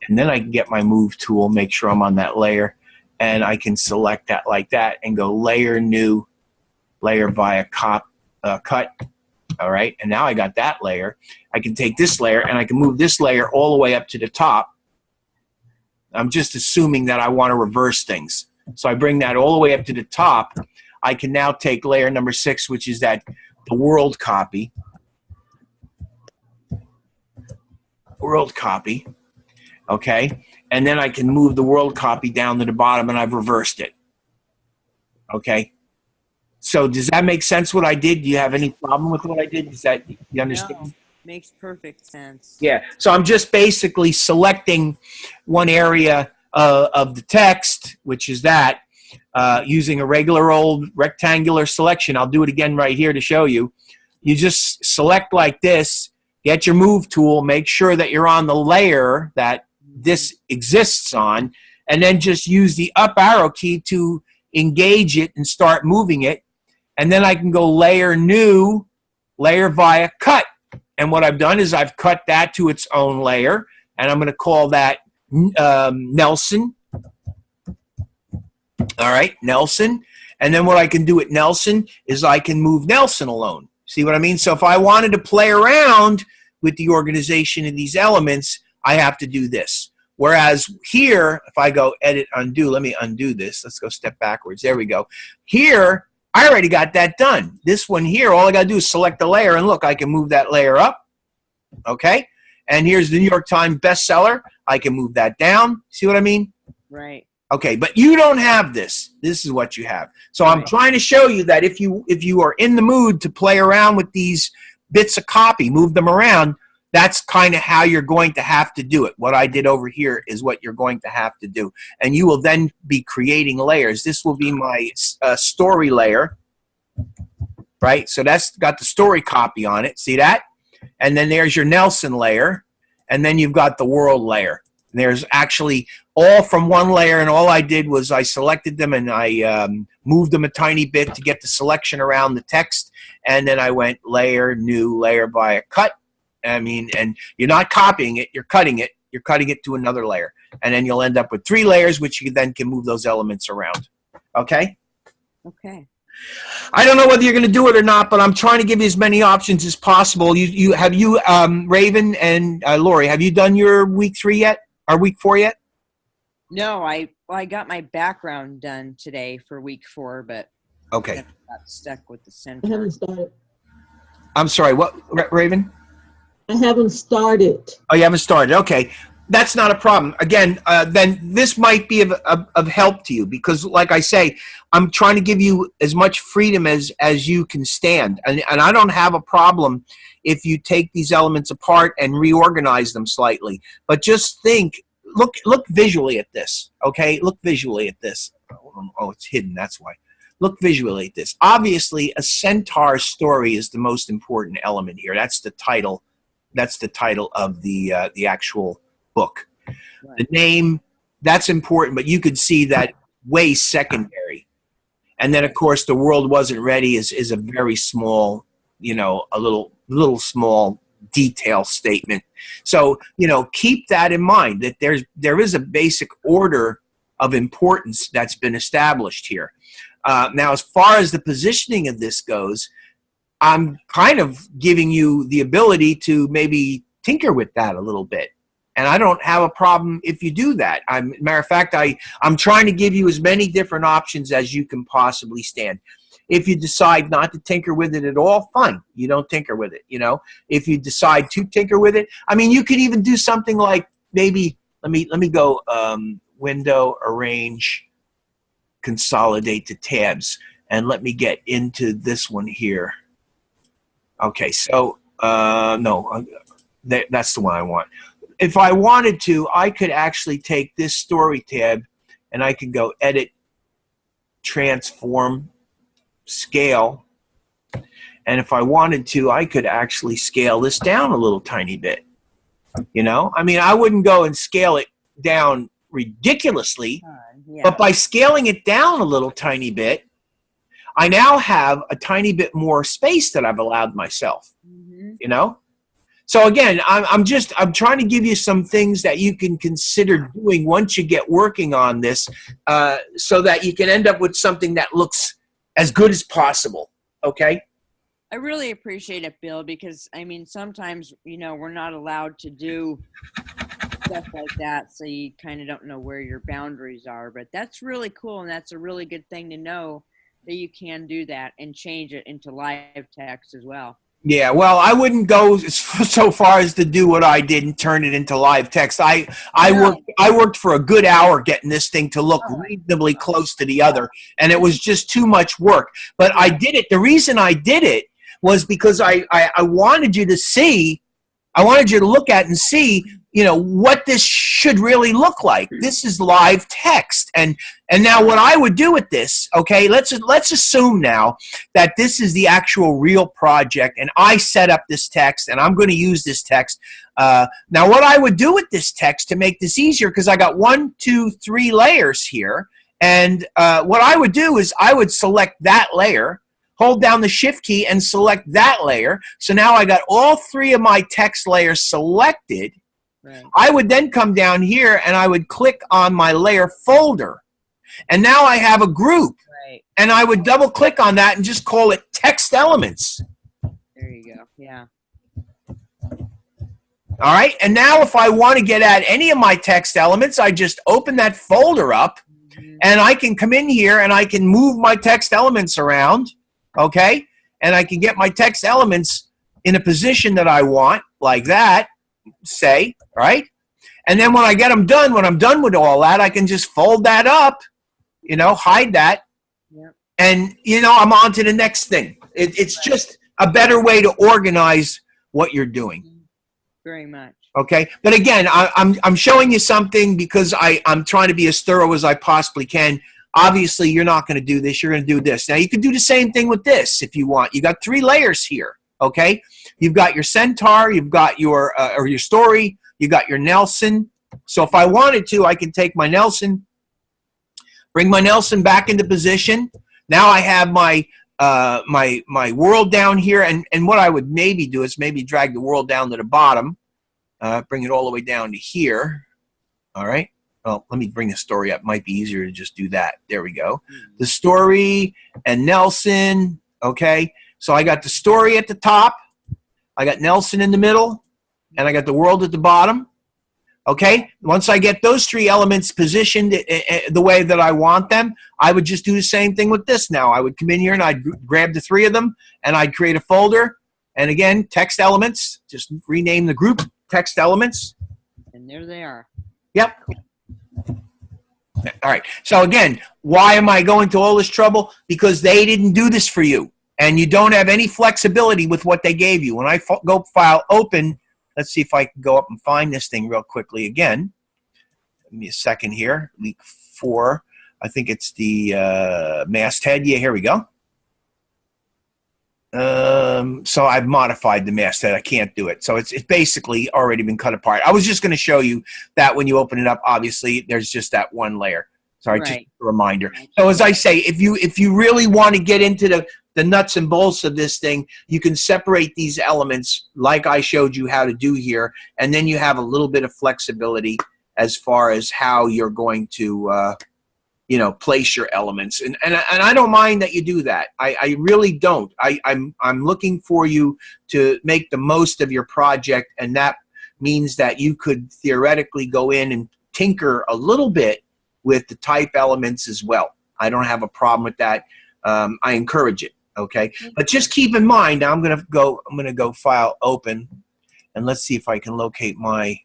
and then I can get my move tool, make sure I'm on that layer, and I can select that like that and go layer, new, layer via cut. All right, and now I got that layer. I can take this layer and I can move this layer all the way up to the top. I'm just assuming that I want to reverse things. So I bring that all the way up to the top. I can now take layer number 6, which is the world copy. World copy. Okay, and then I can move the world copy down to the bottom, and I've reversed it. Okay. So does that make sense what I did? Do you have any problem with what I did? Does that, you understand? No, makes perfect sense. Yeah. So I'm just basically selecting one area of the text, which is that, using a regular old rectangular selection. I'll do it again right here to show you. You just select like this, get your move tool, make sure that you're on the layer that this exists on, and then just use the up arrow key to engage it and start moving it. And then I can go layer, new, layer via cut. And what I've done is I've cut that to its own layer, and I'm going to call that Nelson. All right, Nelson. And then what I can do at Nelson is I can move Nelson alone. See what I mean? So if I wanted to play around with the organization of these elements, I have to do this. Whereas here, if I go edit, undo, let me undo this. Let's go step backwards. There we go. Here, I already got that done. This one here, all I got to do is select the layer, and look, I can move that layer up. Okay? And here's the New York Times bestseller. I can move that down. See what I mean? Right. Okay, but you don't have this. This is what you have. So I'm trying to show you that if you are in the mood to play around with these bits of copy, move them around, that's kind of how you're going to have to do it. What I did over here is what you're going to have to do. And you will then be creating layers. This will be my story layer, right? So that's got the story copy on it. See that? And then there's your Nelson layer. And then you've got the world layer. And there's actually all from one layer, and all I did was I selected them and I moved them a tiny bit to get the selection around the text. And then I went layer, new, layer by a cut. I mean, and you're not copying it, you're cutting it. You're cutting it to another layer. And then you'll end up with 3 layers, which you then can move those elements around. Okay? Okay. I don't know whether you're going to do it or not, but I'm trying to give you as many options as possible. Raven and Lori, have you done your week 3 yet? Or week 4 yet? No, I got my background done today for week 4, but okay, I got stuck with the I center. haven't started. I'm sorry, what, Raven? I haven't started. Oh, you haven't started. Okay. that's not a problem. Again, then this might be of help to you because, like I say, I'm trying to give you as much freedom as you can stand. And I don't have a problem if you take these elements apart and reorganize them slightly. But just think, look visually at this, okay? Look visually at this. Oh, it's hidden, that's why. Look visually at this. Obviously, a centaur story is the most important element here. That's the title. That's the title of the actual book. Right. The name, that's important, but you could see that way secondary. And then, of course, the world wasn't ready is a very small, you know, a little small detail statement. So, you know, keep that in mind, that there is a basic order of importance that's been established here. Now, as far as the positioning of this goes, I'm kind of giving you the ability to maybe tinker with that a little bit. And I don't have a problem if you do that. Matter of fact, I'm trying to give you as many different options as you can possibly stand. If you decide not to tinker with it at all, fine. You don't tinker with it, you know. If you decide to tinker with it, I mean, you could even do something like maybe, let me go window, arrange, consolidate the tabs, and let me get into this one here. Okay, so, no, that's the one I want. If I wanted to, I could actually take this story tab and I could go edit, transform, scale. And if I wanted to, I could actually scale this down a little tiny bit. You know, I mean, I wouldn't go and scale it down ridiculously, but by scaling it down a little tiny bit, I now have a tiny bit more space that I've allowed myself, you know? So again, I'm trying to give you some things that you can consider doing once you get working on this, so that you can end up with something that looks as good as possible. Okay. I really appreciate it, Bill, because I mean, sometimes, you know, we're not allowed to do stuff like that. So you kind of don't know where your boundaries are, but that's really cool. And that's a really good thing to know, that you can do that and change it into live text as well. Yeah, well, I wouldn't go so far as to do what I did and turn it into live text. I worked for a good hour getting this thing to look reasonably close to the other, and it was just too much work. But I did it. The reason I did it was because I wanted you to see, I wanted you to look at and see, you know, what this should really look like. This is live text. And now what I would do with this, okay, let's assume now that this is the actual real project and I set up this text and I'm going to use this text. Now what I would do with this text to make this easier, because I got 1, 2, 3 layers here, and what I would do is I would select that layer, hold down the shift key and select that layer. So now I got all 3 of my text layers selected. Right. I would then come down here and I would click on my layer folder. And now I have a group. Right. And I would double click on that and just call it text elements. There you go. Yeah. All right. And now if I want to get at any of my text elements, I just open that folder up and I can come in here and I can move my text elements around. Okay. And I can get my text elements in a position that I want, like that, say, right? And then when I get them done, when I'm done with all that, I can just fold that up, you know, hide that, and, you know, I'm on to the next thing. It's just a better way to organize what you're doing. Very much. Okay? But again, I'm showing you something because I'm trying to be as thorough as I possibly can. Obviously, you're not going to do this. You're going to do this. Now, you can do the same thing with this if you want. You got 3 layers here, okay? You've got your centaur, you've got your or your story, you got your Nelson. So if I wanted to, I can take my Nelson, bring my Nelson back into position. Now I have my my world down here, and what I would maybe do is maybe drag the world down to the bottom, bring it all the way down to here. All right. Well, let me bring the story up. Might be easier to just do that. There we go. The story and Nelson. Okay. So I got the story at the top. I got Nelson in the middle. And I got the world at the bottom. Okay. Once I get those 3 elements positioned the way that I want them, I would just do the same thing with this now. I would come in here and I'd grab the 3 of them and I'd create a folder. And again, text elements. Just rename the group text elements. And there they are. Yep. All right. So again, why am I going to all this trouble? Because they didn't do this for you. And you don't have any flexibility with what they gave you. When I go file open, let's see if I can go up and find this thing real quickly again. Give me a second here. Week 4. I think it's the masthead. Yeah, here we go. So I've modified the masthead. I can't do it. So it's basically already been cut apart. I was just going to show you that when you open it up, obviously there's just that one layer. Sorry, Right. just a reminder. So as I say, if you really want to get into the nuts and bolts of this thing, you can separate these elements like I showed you how to do here, and then you have a little bit of flexibility as far as how you're going to place your elements. And I don't mind that you do that. I really don't. I'm looking for you to make the most of your project, and that means that you could theoretically go in and tinker a little bit with the type elements as well. I don't have a problem with that. I encourage it. Okay, but just keep in mind. I'm gonna go file open, and let's see if I can locate my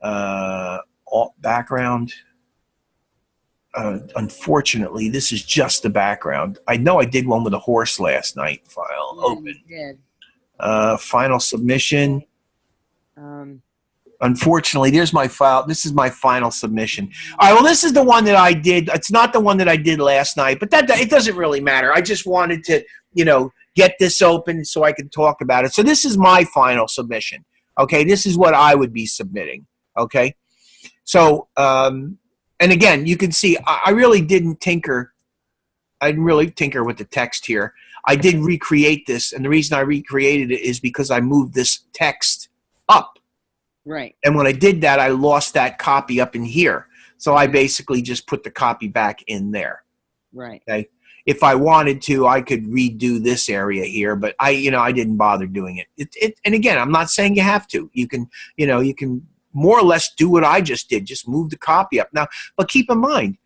alt background. Unfortunately, this is just the background. I know I did one with a horse last night. File open. You did. Final submission. Unfortunately, there's my file. This is my final submission. All right, well, this is the one that I did. It's not the one that I did last night, but it doesn't really matter. I just wanted to, get this open so I can talk about it. So this is my final submission. Okay, this is what I would be submitting. Okay, so and again, you can see I really didn't tinker. I didn't really tinker with the text here. I did recreate this, and the reason I recreated it is because I moved this text up. Right. And when I did that, I lost that copy up in here. So I basically just put the copy back in there. Right. Okay. If I wanted to, I could redo this area here, but I didn't bother doing it. And again, I'm not saying you have to. You can more or less do what I just did. Just move the copy up. Now, but keep in mind,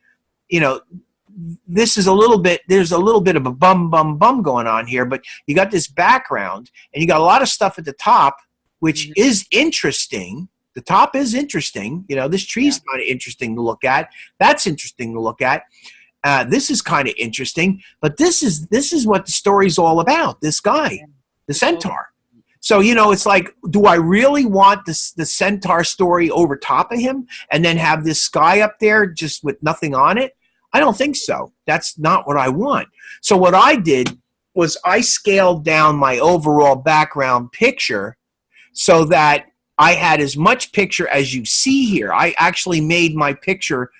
this is there's a little bit of a bum going on here, but you got this background and you got a lot of stuff at the top, which is interesting. The top is interesting. This tree's kind of interesting to look at. That's interesting to look at. This is kind of interesting. But this is what the story's all about. This guy, the centaur. So, it's like, do I really want the centaur story over top of him and then have this sky up there just with nothing on it? I don't think so. That's not what I want. So what I did was I scaled down my overall background picture so that I had as much picture as you see here. I actually made my picture,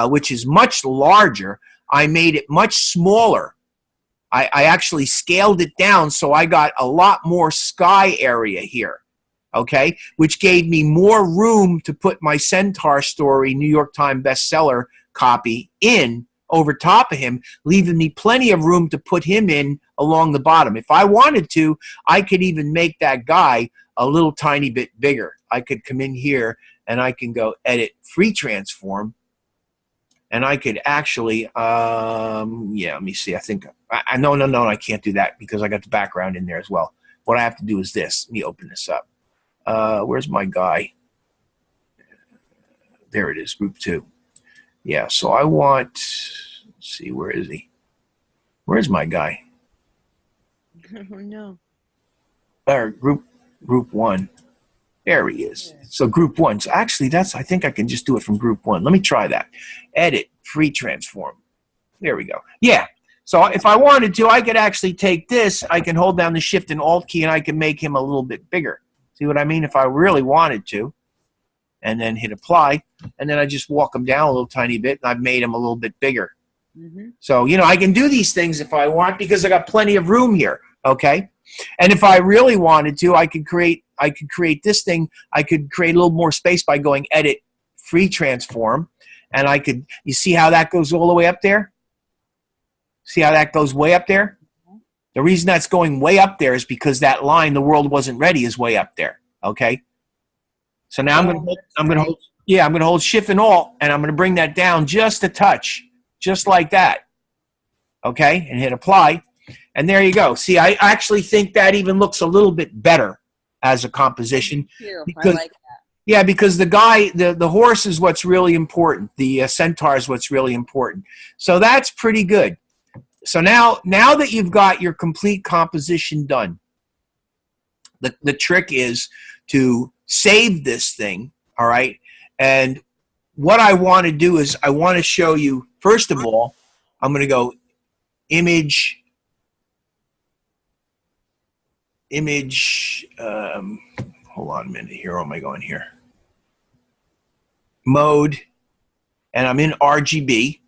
which is much larger, I made it much smaller. I actually scaled it down so I got a lot more sky area here, okay, which gave me more room to put my Centaur story, New York Times bestseller copy in over top of him, leaving me plenty of room to put him in along the bottom. If I wanted to, I could even make that guy a little tiny bit bigger. I could come in here and I can go edit free transform, and I could actually let me see. I think no, I can't do that because I got the background in there as well. What I have to do is this. Let me open this up. Where's my guy? There it is, group 2. Yeah, so I want, let's see, where is he? Where's my guy? I don't know. Group 1. There he is. So group 1. So actually, I think I can just do it from group 1. Let me try that. Edit, free transform. There we go. Yeah. So if I wanted to, I could actually take this. I can hold down the Shift and Alt key, and I can make him a little bit bigger. See what I mean? If I really wanted to. And then hit apply. And then I just walk him down a little tiny bit, and I've made him a little bit bigger. Mm-hmm. So, I can do these things if I want because I got plenty of room here. Okay? And if I really wanted to, I could create this thing. I could create a little more space by going edit, free transform. And you see how that goes all the way up there? See how that goes way up there? The reason that's going way up there is because that line, the world wasn't ready, is way up there. Okay? So now I'm going to hold Shift and Alt, and I'm going to bring that down just a touch, just like that. Okay? And hit apply. And there you go. See, I actually think that even looks a little bit better as a composition. I Because, like that. Yeah, because the horse is what's really important. The centaur is what's really important. So that's pretty good. So now that you've got your complete composition done, the trick is to save this thing, all right? And what I want to do is I want to show you, first of all, I'm going to go image, hold on a minute here. Where am I going here? Mode, and I'm in RGB.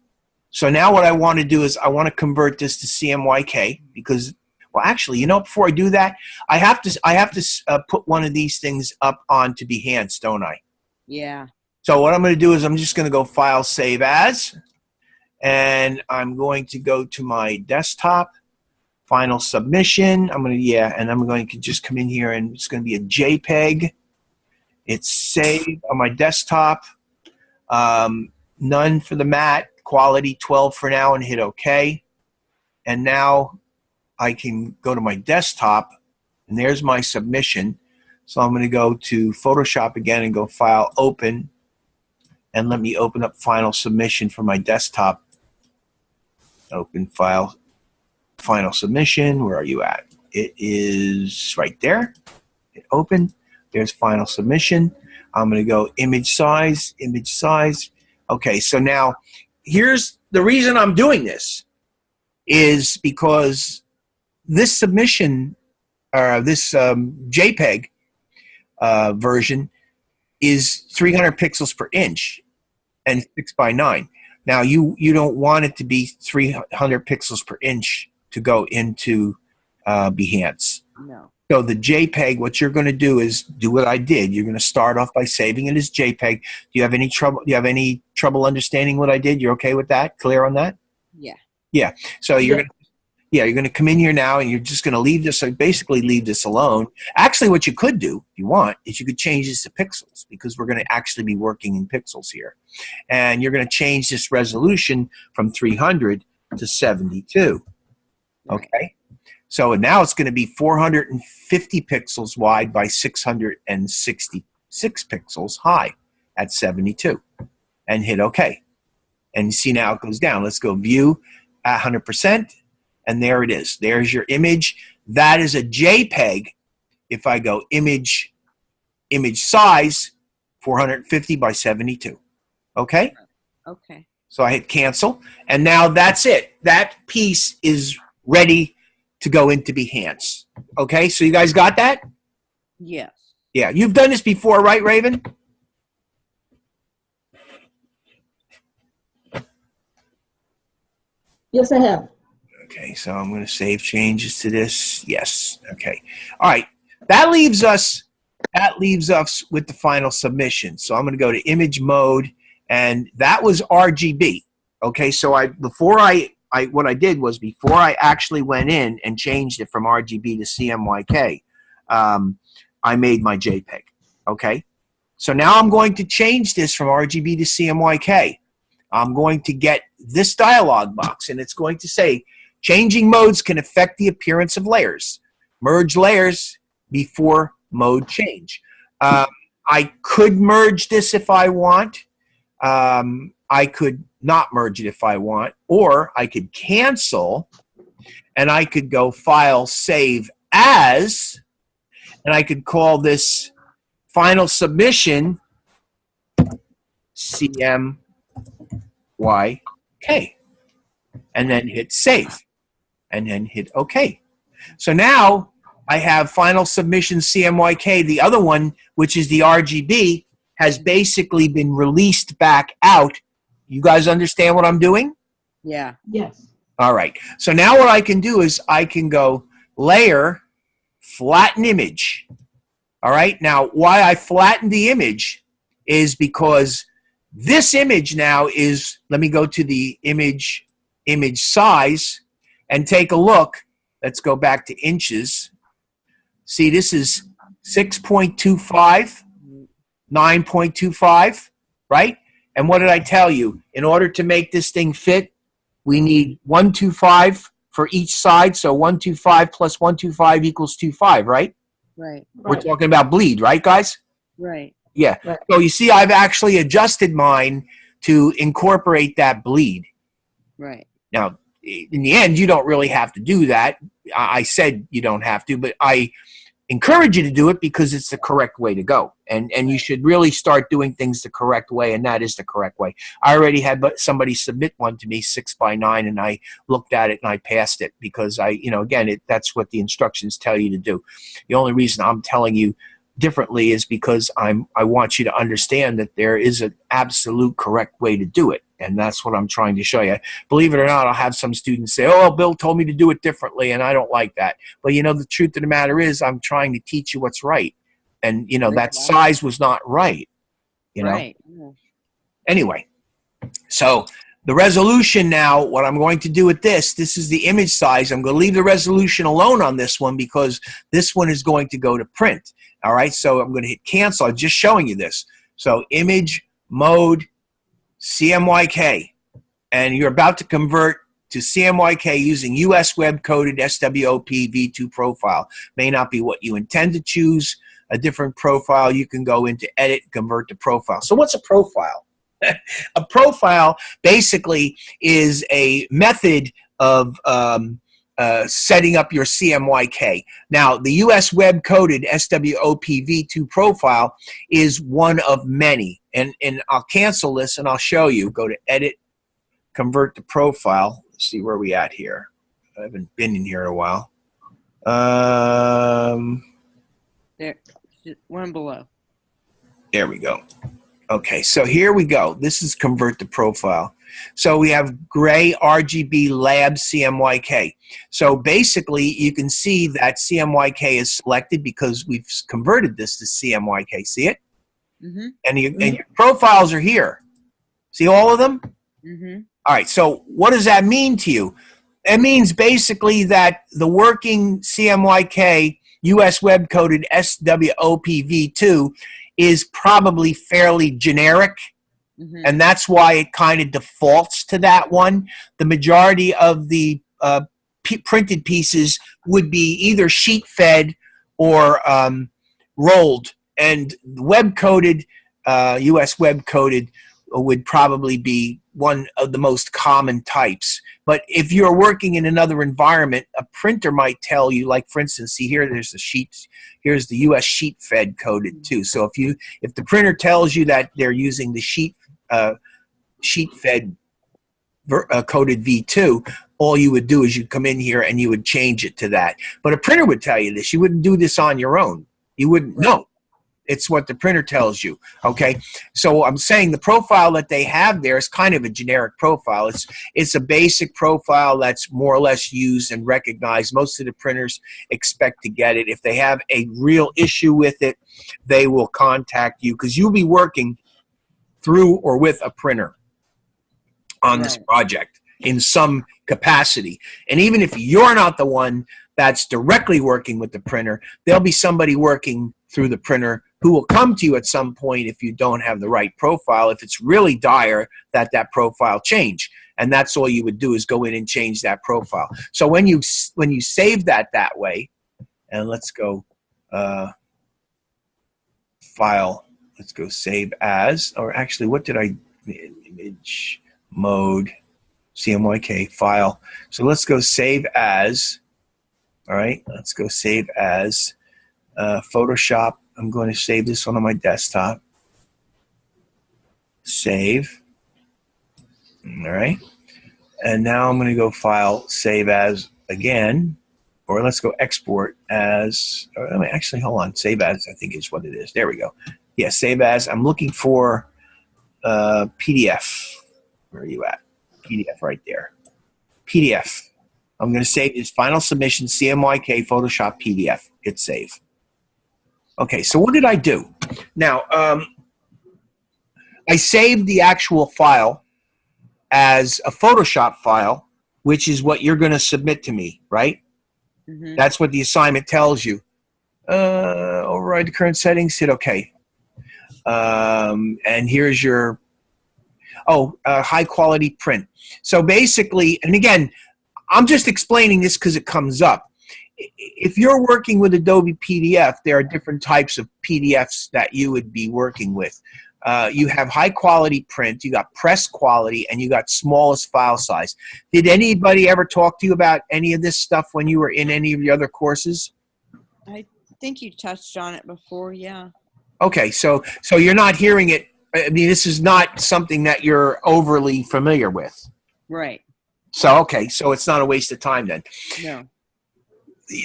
So now what I want to do is I want to convert this to CMYK because, well, actually, you know, before I do that, I have to put one of these things up onto Behance, don't I? Yeah. So what I'm going to do is I'm just going to go File, Save As, and I'm going to go to my desktop, Final Submission. I'm going to just come in here, and it's going to be a JPEG. It's saved on my desktop. None for the mat. Quality 12 for now, and hit OK. And now I can go to my desktop, and there's my submission. So I'm going to go to Photoshop again and go File, Open, and let me open up Final Submission for my desktop. Open File, Final Submission. Where are you at? It is right there. Hit Open. There's Final Submission. I'm going to go Image Size, Image Size. Okay, so now here's the reason I'm doing this is because this submission, or this JPEG version is 300 pixels per inch and 6:9. Now you don't want it to be 300 pixels per inch to go into Behance. No. So the JPEG, what you're going to do is do what I did. You're going to start off by saving it as JPEG. Do you have any trouble? Do you have any trouble understanding what I did? You're okay with that? Clear on that? Yeah. Yeah. So you're going to come in here now, and you're just going to leave this. So basically, leave this alone. Actually, what you could do, if you want, is you could change this to pixels because we're going to actually be working in pixels here, and you're going to change this resolution from 300 to 72. Okay. So now it's going to be 450 pixels wide by 666 pixels high at 72. And hit OK. And you see now it goes down. Let's go View at 100%. And there it is. There's your image. That is a JPEG. If I go Image Size, 450 by 72. Okay? Okay. So I hit Cancel. And now that's it. That piece is ready to go into Behance. Okay, so you guys got that? Yes. Yeah, you've done this before, right, Raven? Yes, I have. Okay, so I'm going to save changes to this. Yes. Okay. All right. That leaves us with the final submission. So I'm going to go to Image Mode, and that was RGB. Okay, so what I did was before I actually went in and changed it from RGB to CMYK, I made my JPEG. Okay, so now I'm going to change this from RGB to CMYK. I'm going to get this dialog box, and it's going to say, changing modes can affect the appearance of layers. Merge layers before mode change. I could merge this if I want. I could not merge it if I want, or I could cancel, and I could go File, Save As, and I could call this Final Submission CMYK, and then hit Save, and then hit OK. So now I have Final Submission CMYK. The other one, which is the RGB, has basically been released back out. You guys understand what I'm doing? Yeah. Yes. All right. So now what I can do is I can go Layer, Flatten Image. All right. Now, why I flattened the image is because this image now is, let me go to the image size and take a look. Let's go back to inches. See, this is 6.25, 9.25, right? And what did I tell you? In order to make this thing fit, we need 125 for each side. So 125 plus 125 equals 25, right? Right. We're talking about bleed, right, guys? Right. Yeah. Right. So you see, I've actually adjusted mine to incorporate that bleed. Right. Now, in the end, you don't really have to do that. I said you don't have to, but I encourage you to do it because it's the correct way to go. And you should really start doing things the correct way, and that is the correct way. I already had somebody submit one to me 6x9, and I looked at it and I passed it because again, that's what the instructions tell you to do. The only reason I'm telling you differently is because I want you to understand that there is an absolute correct way to do it. And that's what I'm trying to show you. Believe it or not, I'll have some students say, oh, Bill told me to do it differently, and I don't like that. But, the truth of the matter is I'm trying to teach you what's right. And, that size was not right, Right. Yeah. Anyway, so the resolution now, what I'm going to do with this is the image size. I'm going to leave the resolution alone on this one because this one is going to go to print. All right, so I'm going to hit cancel. I'm just showing you this. So image, mode, CMYK, and you're about to convert to CMYK using US web coded SWOP v2 profile. May not be what you intend to choose. A different profile, you can go into edit, convert to profile. So what's a profile? A profile basically is a method of setting up your CMYK. Now, the US web coded SWOP v2 profile is one of many. And I'll cancel this and I'll show you. Go to edit, convert to profile. Let's see where we at here. I haven't been in here in a while. There, one below. There we go. Okay, so here we go. This is convert to profile. So we have gray RGB lab CMYK. So basically, you can see that CMYK is selected because we've converted this to CMYK. See it? Mm-hmm. And your profiles are here. See all of them? Mm-hmm. All right, so what does that mean to you? It means basically that the working CMYK US web coded SWOP v2 is probably fairly generic. Mm-hmm. And that's why it kind of defaults to that one. The majority of the printed pieces would be either sheet fed or rolled. And web-coded, US web-coded would probably be one of the most common types. But if you're working in another environment, a printer might tell you, like for instance, see here, there's the sheets. Here's the US sheet fed coded too. So if the printer tells you that they're using the sheet fed coded V2, all you would do is you'd come in here and you would change it to that. But a printer would tell you this. You wouldn't do this on your own. You wouldn't know. It's what the printer tells you, okay? So I'm saying the profile that they have there is kind of a generic profile. It's a basic profile that's more or less used and recognized. Most of the printers expect to get it. If they have a real issue with it, they will contact you because you'll be working through or with a printer on this project in some capacity. And even if you're not the one that's directly working with the printer, there'll be somebody working through the printer who will come to you at some point if you don't have the right profile, if it's really dire that profile change. And that's all you would do is go in and change that profile. So when you save that way, and let's go file, let's go save as, or actually what did I, image, mode, CMYK, file. So let's go save as, all right, let's go save as Photoshop. I'm going to save this one on my desktop. Save. All right. And now I'm going to go file, save as again, or let's go export as, or actually, hold on, save as, I think is what it is. There we go. Yeah, save as. I'm looking for PDF. Where are you at? PDF right there. PDF. I'm going to save this final submission, CMYK Photoshop PDF. Hit save. Okay, so what did I do? Now, I saved the actual file as a Photoshop file, which is what you're going to submit to me, right? Mm-hmm. That's what the assignment tells you. Override the current settings, hit OK. And here's your, high quality print. So basically, and again, I'm just explaining this because it comes up. if you're working with Adobe PDF, there are different types of PDFs that you would be working with. You have high quality print, you got press quality, and you got smallest file size. Did anybody ever talk to you about any of this stuff when you were in any of the other courses? I think you touched on it before, yeah. Okay, so you're not hearing it. I mean, this is not something that you're overly familiar with. Right. So, okay, so it's not a waste of time then. No.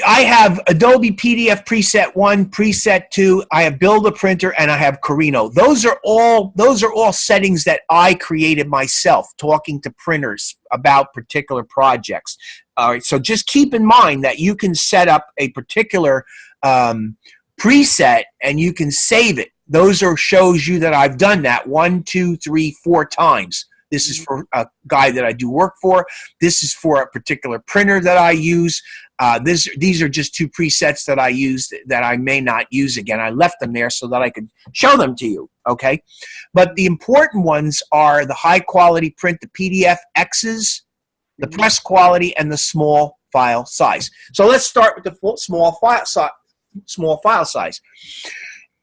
I have Adobe PDF Preset 1, Preset 2, I have Build a Printer, and I have Carino. Those are all settings that I created myself, talking to printers about particular projects. All right, so just keep in mind that you can set up a particular preset and you can save it. Those shows you that I've done that 1, 2, 3, 4 times. This is for a guy that I do work for. This is for a particular printer that I use. These are just 2 presets that I use that I may not use again. I left them there so that I could show them to you, okay? But the important ones are the high quality print, the PDF X's, the press quality, and the small file size. So let's start with the small file size.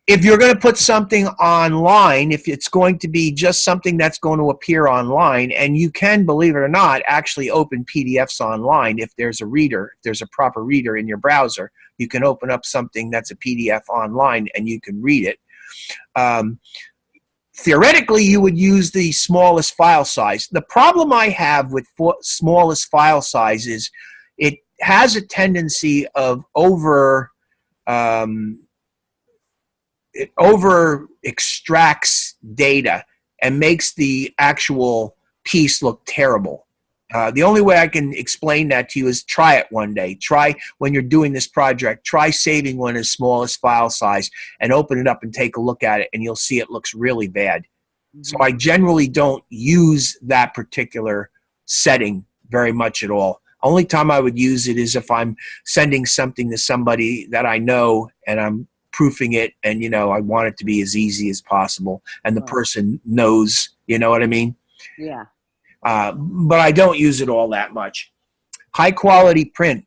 If you're going to put something online, if it's going to be just something that's going to appear online, and you can, believe it or not, actually open PDFs online if there's a reader, if there's a proper reader in your browser, you can open up something that's a PDF online and you can read it. Theoretically, you would use the smallest file size. The problem I have with smallest file size is it has a tendency of it over extracts data and makes the actual piece look terrible. The only way I can explain that to you is try it one day. Try, when you're doing this project, try saving one as small as file size and open it up and take a look at it, and you'll see it looks really bad. So I generally don't use that particular setting very much at all. Only time I would use it is if I'm sending something to somebody that I know and I'm proofing it, and I want it to be as easy as possible, and the person knows, you know what I mean? Yeah. But I don't use it all that much. High quality print.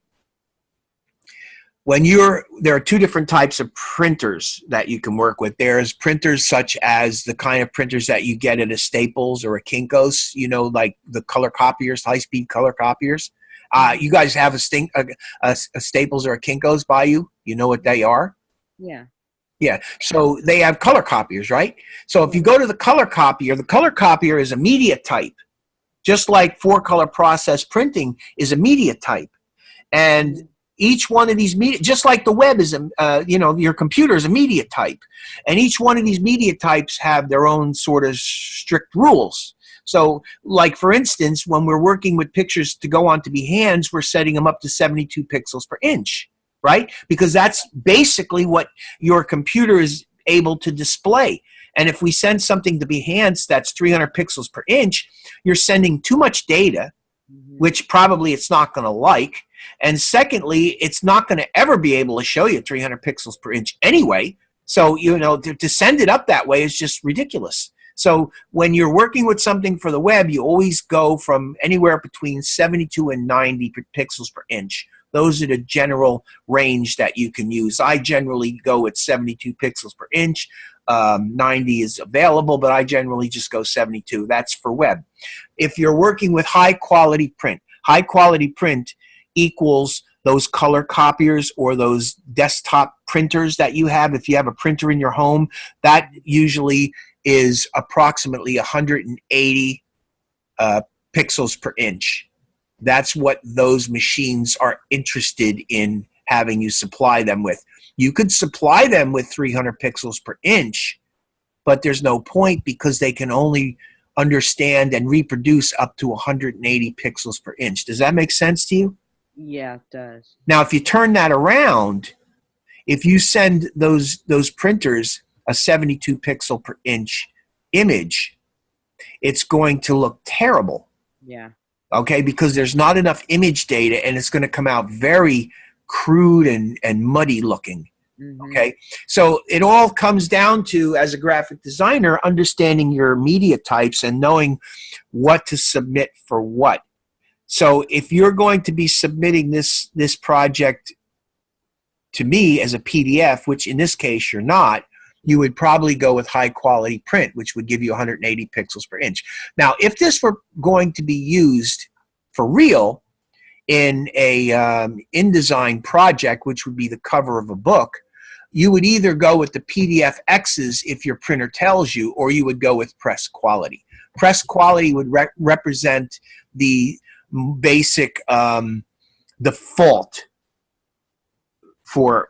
There are 2 different types of printers that you can work with. There's printers such as the kind of printers that you get at a Staples or a Kinko's, like the color copiers, high-speed color copiers. You guys have a Staples or a Kinko's by you? You know what they are? Yeah. Yeah, so they have color copiers, right? So if you go to the color copier is a media type, just like 4-color process printing is a media type. And each one of these media, just like the web is, your computer is a media type. And each one of these media types have their own sort of strict rules. So, like, for instance, when we're working with pictures to go onto Behance, we're setting them up to 72 pixels per inch. Right? Because that's basically what your computer is able to display. And if we send something to Behance that's 300 pixels per inch, you're sending too much data, which probably it's not going to like. And secondly, it's not going to ever be able to show you 300 pixels per inch anyway. So, to send it up that way is just ridiculous. So when you're working with something for the web, you always go from anywhere between 72 and 90 pixels per inch. Those are the general range that you can use. I generally go at 72 pixels per inch. 90 is available, but I generally just go 72. That's for web. If you're working with high quality print equals those color copiers or those desktop printers that you have. If you have a printer in your home, that usually is approximately 180 pixels per inch. That's what those machines are interested in having you supply them with. You could supply them with 300 pixels per inch, but there's no point because they can only understand and reproduce up to 180 pixels per inch. Does that make sense to you? Yeah, it does. Now, if you turn that around, if you send those printers a 72 pixel per inch image, it's going to look terrible. Yeah. Okay, because there's not enough image data and it's going to come out very crude and muddy looking. Mm-hmm. Okay, so it all comes down to, as a graphic designer, understanding your media types and knowing what to submit for what. So if you're going to be submitting this project to me as a PDF, which in this case you're not, you would probably go with high quality print, which would give you 180 pixels per inch. Now, if this were going to be used for real in a InDesign project, which would be the cover of a book, you would either go with the PDF X's if your printer tells you, or you would go with press quality. Press quality would represent the basic default for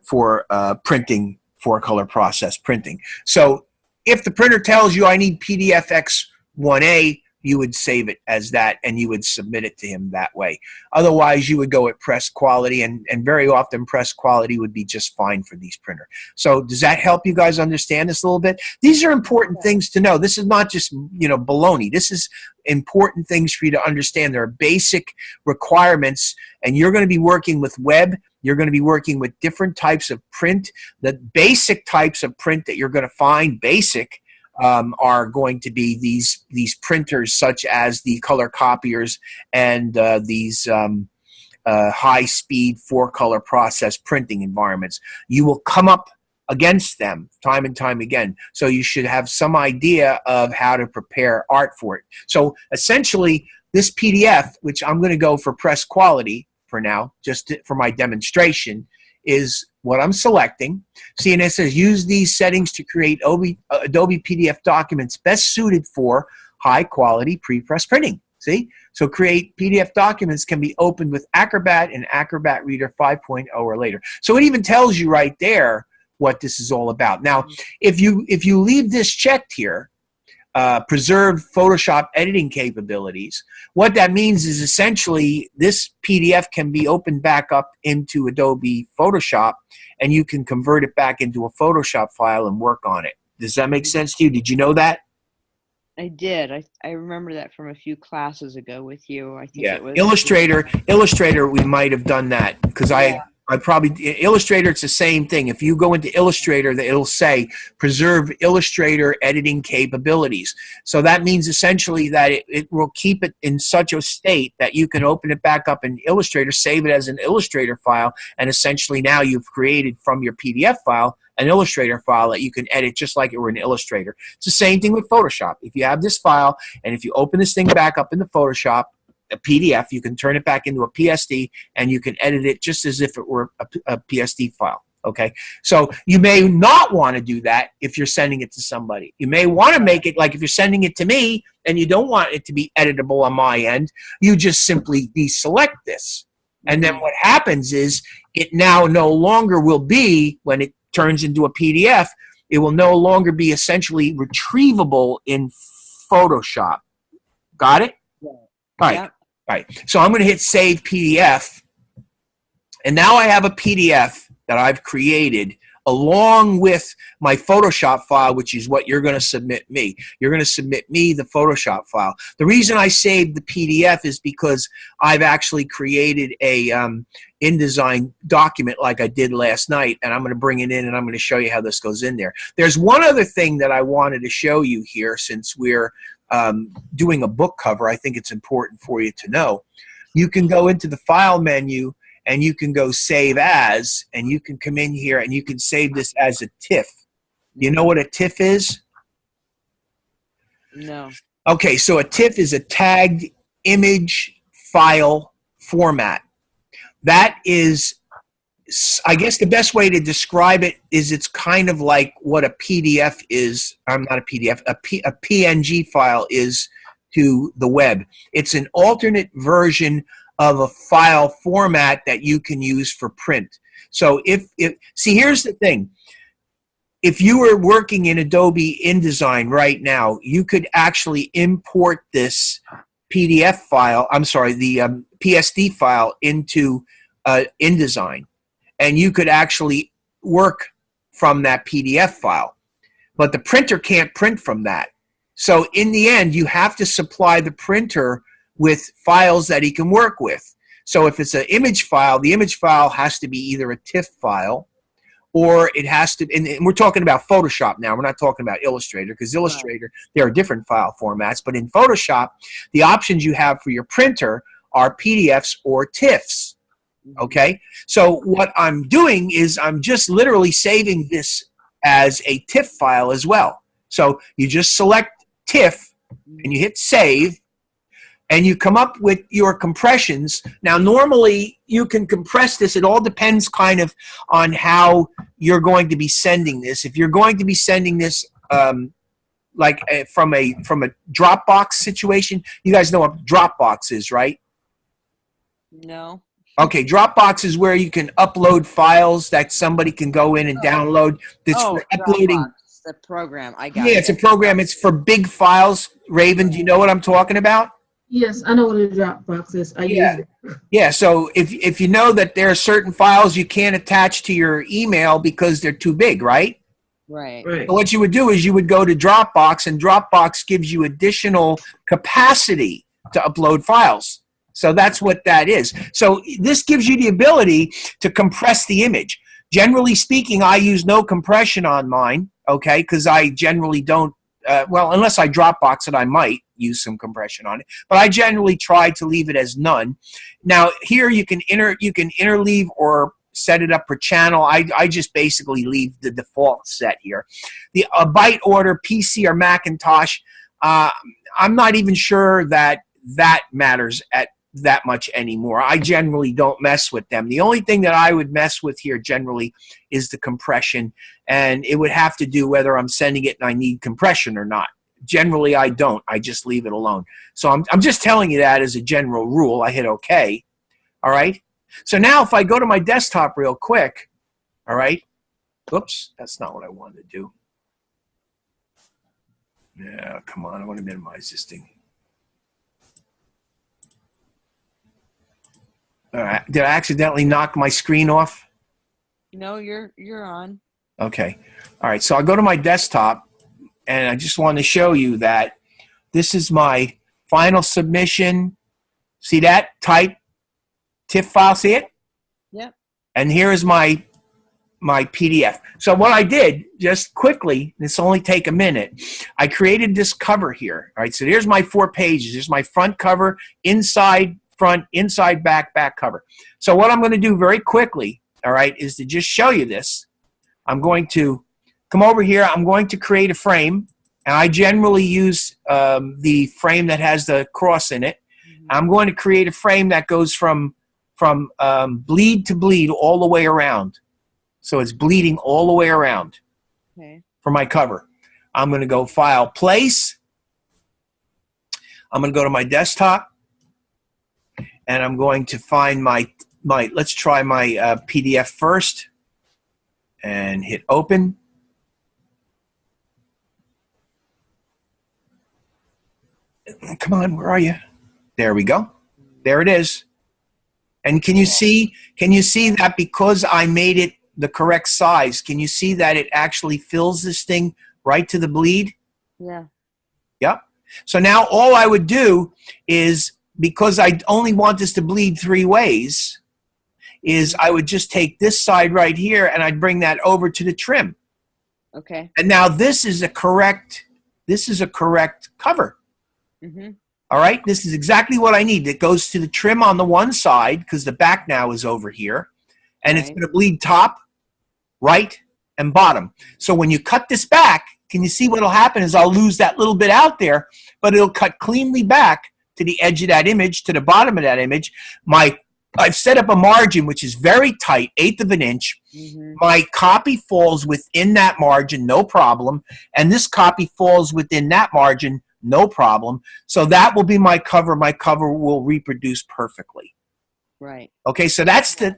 printing, for color process printing. So if the printer tells you I need PDF X1A, you would save it as that and you would submit it to him that way. Otherwise, you would go at press quality, and very often press quality would be just fine for these printer. So does that help you guys understand this a little bit? These are important things to know. This is not just, baloney. This is important things for you to understand. There are basic requirements, and you're going to be working with web. You're going to be working with different types of print. The basic types of print that you're going to find, are going to be these printers, such as the color copiers and these high-speed 4-color process printing environments. You will come up against them time and time again. So you should have some idea of how to prepare art for it. So essentially, this PDF, which I'm going to go for press quality for now, for my demonstration, is what I'm selecting. See, and it says use these settings to create Adobe PDF documents best suited for high quality pre-press printing. See? So create PDF documents can be opened with Acrobat and Acrobat Reader 5.0 or later. So it even tells you right there what this is all about. Now, if you leave this checked here, preserve Photoshop editing capabilities, what that means is essentially this PDF can be opened back up into Adobe Photoshop, and you can convert it back into a Photoshop file and work on it. Does that make sense to you? Did you know that? I did. I remember that from a few classes ago with you. I think it was Illustrator. We might have done that because I probably Illustrator. It's the same thing. If you go into Illustrator, it'll say preserve Illustrator editing capabilities. So that means essentially that it will keep it in such a state that you can open it back up in Illustrator, save it as an Illustrator file, and essentially now you've created from your PDF file an Illustrator file that you can edit just like it were in Illustrator. It's the same thing with Photoshop. If you have this file and if you open this thing back up in the Photoshop, a PDF, you can turn it back into a PSD and you can edit it just as if it were a PSD file. Okay, so you may not want to do that if you're sending it to somebody. You may want to make it like if you're sending it to me and you don't want it to be editable on my end, you just simply deselect this. And then what happens is it now no longer will be, when it turns into a PDF, it will no longer be essentially retrievable in Photoshop. Got it? All right. Yeah. All right. So I'm going to hit Save PDF. And now I have a PDF that I've created along with my Photoshop file, which is what you're going to submit me. You're going to submit me the Photoshop file. The reason I saved the PDF is because I've actually created a InDesign document like I did last night, and I'm going to bring it in and I'm going to show you how this goes in there. There's one other thing that I wanted to show you here since we're doing a book cover. I think it's important for you to know. You can go into the File menu and you can go Save As, and you can come in here and you can save this as a TIFF. You know what a TIFF is? No. Okay, so a TIFF is a tagged image file format. That is, I guess the best way to describe it is it's kind of like what a PDF is. I'm not a PDF, a PNG file is to the web. It's an alternate version of a file format that you can use for print. So see, here's the thing. If you were working in Adobe InDesign right now, you could actually import this PDF file, I'm sorry, the PSD file into InDesign, and you could actually work from that PDF file. But the printer can't print from that. So in the end, you have to supply the printer with files that he can work with. So if it's an image file, the image file has to be either a TIFF file, or it has to, and we're talking about Photoshop now, we're not talking about Illustrator, because Illustrator, there are different file formats, but in Photoshop, the options you have for your printer are PDFs or TIFFs. Okay, so what I'm doing is I'm just literally saving this as a TIFF file as well. So you just select TIFF and you hit save, and you come up with your compressions. Now, normally you can compress this. It all depends kind of on how you're going to be sending this. If you're going to be sending this like from a Dropbox situation, you guys know what Dropbox is, right? No. Okay, Dropbox is where you can upload files that somebody can go in and download. That's for uploading. Dropbox, the program. I got it. Yeah, it's a program. It's for big files. Raven, do you know what I'm talking about? Yes, I know what a Dropbox is. I use it. Yeah, so if you know that there are certain files you can't attach to your email because they're too big, right? Right. So what you would do is you would go to Dropbox, and Dropbox gives you additional capacity to upload files. So that's what that is. So this gives you the ability to compress the image. Generally speaking, I use no compression on mine, okay, because I generally don't, well, unless I Dropbox it, I might use some compression on it. But I generally try to leave it as none. Now, here you can interleave or set it up per channel. I just basically leave the default set here. The byte order, PC or Macintosh, I'm not even sure that matters at that much anymore. I generally don't mess with them. The only thing that I would mess with here generally is the compression, and it would have to do whether I'm sending it and I need compression or not. Generally, I don't. I just leave it alone. So I'm just telling you that as a general rule. I hit OK. All right. So now if I go to my desktop real quick, all right. Oops, that's not what I wanted to do. Yeah, come on. I want to minimize this thing. All right. Did I accidentally knock my screen off? No, you're on. Okay. All right. So I'll go to my desktop, and I just want to show you that this is my final submission. See that? Type TIFF file. See it? Yep. And here is my PDF. So what I did, just quickly, this only take a minute, I created this cover here. All right. So here's my 4 pages. Here's my front cover, inside, front, inside, back cover. So what I'm going to do very quickly, all right, is to just show you this. I'm going to come over here. I'm going to create a frame, and I generally use the frame that has the cross in it. I'm going to create a frame that goes from bleed to bleed all the way around. So it's bleeding all the way around for my cover. I'm going to go File, Place. I'm going to go to my desktop. And I'm going to find my let's try my PDF first, and hit open. Come on, where are you? There we go. There it is. And can you see that because I made it the correct size, can you see that it actually fills this thing right to the bleed? Yeah. Yep. So now all I would do is, because I only want this to bleed 3 ways, is I would just take this side right here and I'd bring that over to the trim. Okay. And now this is a correct cover. All right, this is exactly what I need. It goes to the trim on the one side because the back now is over here, and it's going to bleed top, right, and bottom. So when you cut this back, can you see what will happen is I'll lose that little bit out there, but it'll cut cleanly back to the edge of that image, to the bottom of that image. I've set up a margin which is very tight, 1/8 of an inch. My copy falls within that margin, no problem, and this copy falls within that margin, no problem. So that will be my cover. My cover will reproduce perfectly. Right. Okay, so that's the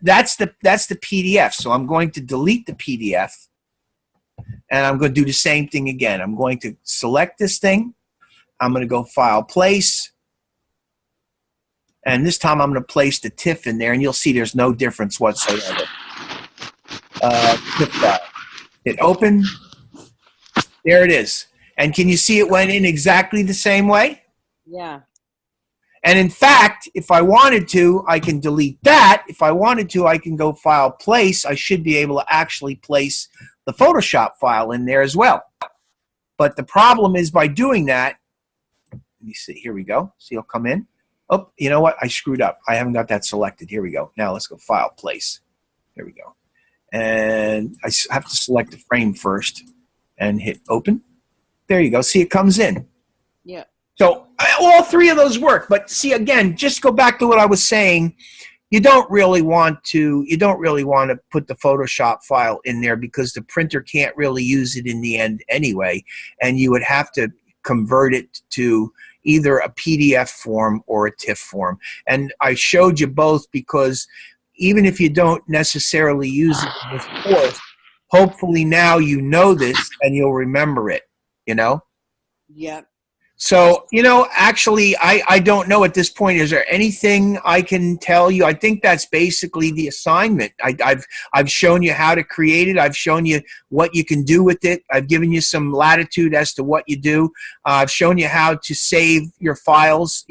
PDF. So I'm going to delete the PDF, and I'm going to do the same thing again. I'm going to select this thing. I'm going to go File, Place. And this time I'm going to place the TIFF in there, and you'll see there's no difference whatsoever. TIFF file. Hit open. There it is. And can you see it went in exactly the same way? Yeah. And in fact, if I wanted to, I can delete that. If I wanted to, I can go File, Place. I should be able to actually place the Photoshop file in there as well. But the problem is by doing that, let me see, here we go. See, it'll come in. Oh, you know what? I screwed up. I haven't got that selected. Here we go. Now let's go File, Place. There we go. And I have to select the frame first and hit Open. There you go. See, it comes in. Yeah. So all three of those work. But see, again, just go back to what I was saying. You don't really want to put the Photoshop file in there because the printer can't really use it in the end anyway, and you would have to convert it to either a PDF form or a TIFF form. And I showed you both because even if you don't necessarily use it in this course, hopefully now you know this and you'll remember it, you know? Yeah. So, you know, actually, I don't know at this point. Is there anything I can tell you? I think that's basically the assignment. I've shown you how to create it. I've shown you what you can do with it. I've given you some latitude as to what you do. I've shown you how to save your files.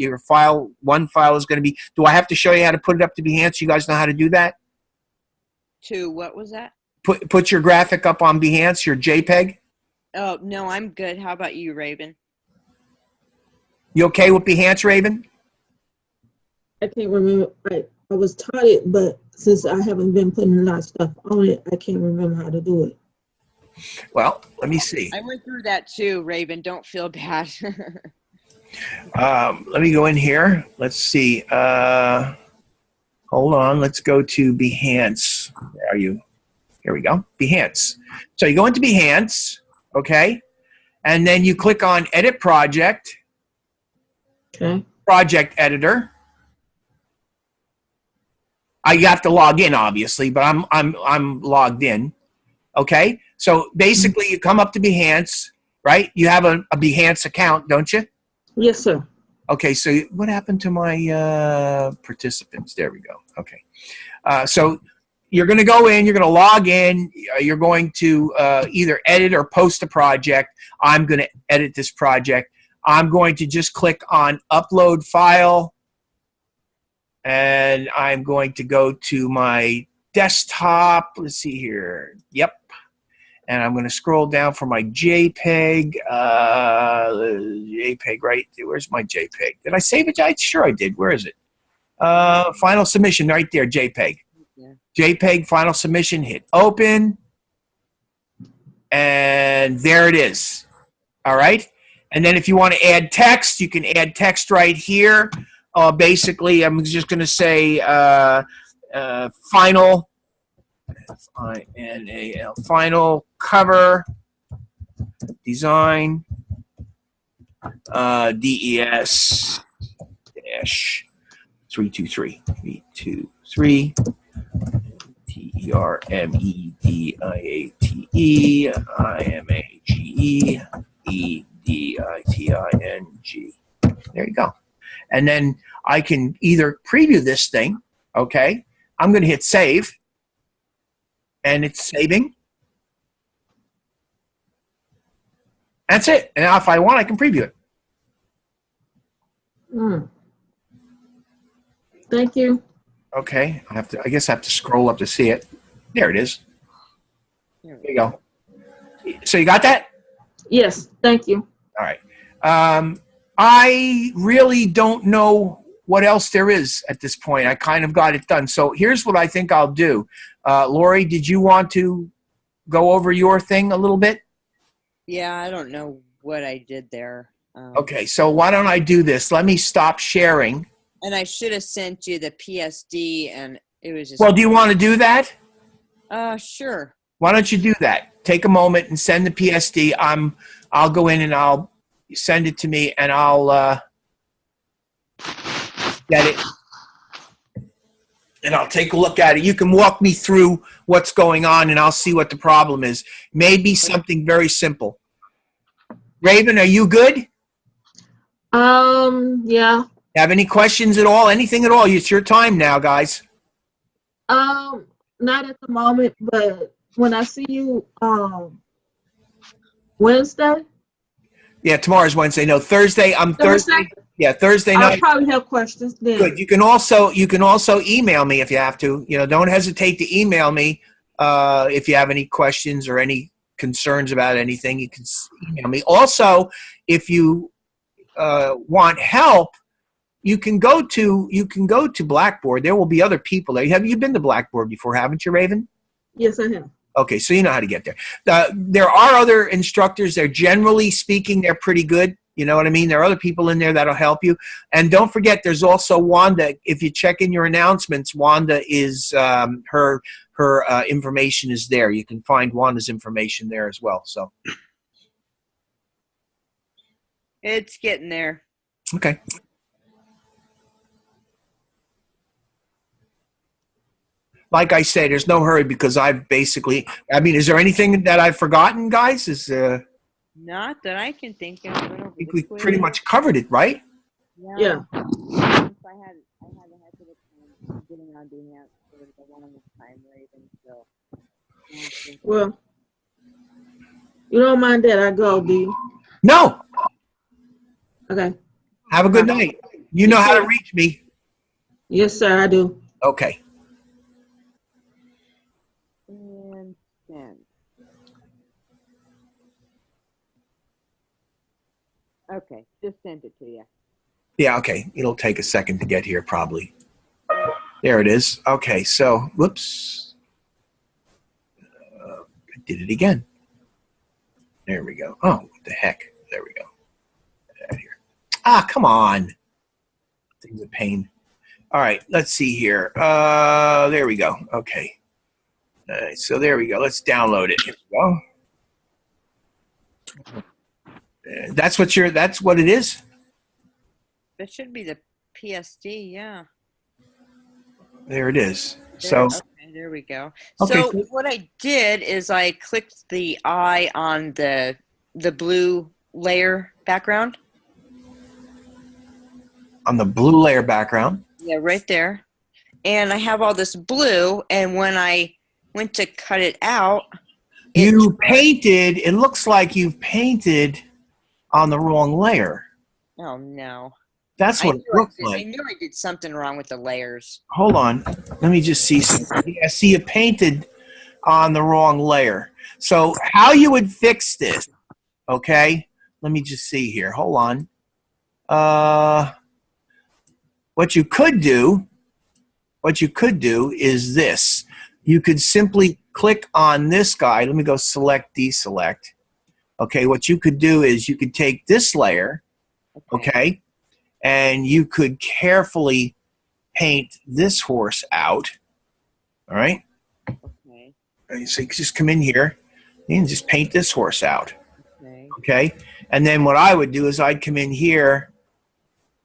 One file is going to be, do I have to show you how to put it up to Behance? You guys know how to do that? What was that? Put your graphic up on Behance, your JPEG. Oh, no, I'm good. How about you, Raven? You okay with Behance, Raven? I can't remember. I was taught it, but since I haven't been putting a lot of stuff on it, I can't remember how to do it. Well, let me see. I went through that too, Raven. Don't feel bad. Let me go in here. Let's see. Hold on. Let's go to Behance. Where are you? Here we go. Behance. So you go into Behance, okay? And then you click on Edit Project. Okay. Project Editor. You have to log in, obviously, but I'm logged in. Okay. So basically, you come up to Behance, right? You have a Behance account, don't you? Yes, sir. Okay. So what happened to my participants? There we go. Okay. So you're going to go in. You're going to log in. You're going to either edit or post a project. I'm going to edit this project. I'm going to just click on Upload File, and I'm going to go to my desktop. Let's see here. Yep. And I'm going to scroll down for my JPEG. JPEG, right? Where's my JPEG? Did I save it? Sure I did. Where is it? Final submission, right there, JPEG. Yeah. JPEG, final submission, hit Open. And there it is. All right? And then if you want to add text, you can add text right here. Basically, I'm just going to say final, F-I-N-A-L, final cover design DES-323. 323. TERMEDIATE DITING. There you go. And then I can either preview this thing, okay? I'm going to hit save, and it's saving. That's it. And now if I want, I can preview it. Thank you. Okay. I guess I have to scroll up to see it. There it is. There you go. So you got that? Yes. Thank you. All right. I really don't know what else there is at this point. I kind of got it done. So here's what I think I'll do. Lori, did you want to go over your thing a little bit? Yeah, I don't know what I did there. Okay, so why don't I do this? Let me stop sharing. And I should have sent you the PSD, and it was just... Well, do you want to do that? Sure. Why don't you do that? Take a moment and send the PSD. I'll go in and I'll send it to me, and I'll get it. And I'll take a look at it. You can walk me through what's going on, and I'll see what the problem is. Maybe something very simple. Raven, are you good? Yeah. Have any questions at all? Anything at all? It's your time now, guys. Not at the moment, but when I see you Wednesday. Yeah, tomorrow's Wednesday. No, Thursday. Thursday. Yeah, Thursday night. I'll probably have questions then. Good. You can also email me if you have to. Don't hesitate to email me if you have any questions or any concerns about anything. You can email me. Also, if you want help, you can go to Blackboard. There will be other people there. Have you been to Blackboard before, haven't you, Raven? Yes, I have. Okay, so you know how to get there. There are other instructors. They're generally speaking, they're pretty good. You know what I mean? There are other people in there that'll help you. And don't forget, there's also Wanda. If you check in your announcements, Wanda is her information is there. You can find Wanda's information there as well. So It's getting there. okay. Like I say, there's no hurry because I've basically. I mean, is there anything that I've forgotten, guys? Not that I can think of. I think we pretty much covered it, right? Yeah. I had a heck of a time getting on doing that for the one on the time Raven. So. Well, you don't mind that I go, do you? No. Okay. Have a good night. You know how to reach me. Yes, sir, I do. Okay. And send. Okay, just sent it to you. Yeah, okay. It'll take a second to get here, probably. There it is. Okay, so, whoops. I did it again. There we go. Oh, what the heck? There we go. Out here. Ah, come on. Thing's a pain. All right, let's see here. There we go. Okay. All right, so there we go. Let's download it. Here we go. That's what it is? That should be the PSD, yeah. There it is. There, So okay, there we go. Okay, So so- what I did is I clicked the eye on the blue layer background. on the blue layer background. Yeah, right there. And I have all this blue, and when I went to cut it out, It looks like you've painted on the wrong layer. oh no. That's what it looks I like. knew I did something wrong with the layers. Hold on. Let me just see something. Yeah, see, you painted on the wrong layer. So how you would fix this, okay? Let me just see here. Hold on. What you could do is this. You could simply click on this guy. Let me go select, deselect. Okay, what you could do is you could take this layer, okay, and you could carefully paint this horse out, all right? Okay. So you just come in here and just paint this horse out, Okay. okay? And then what I would do is I'd come in here,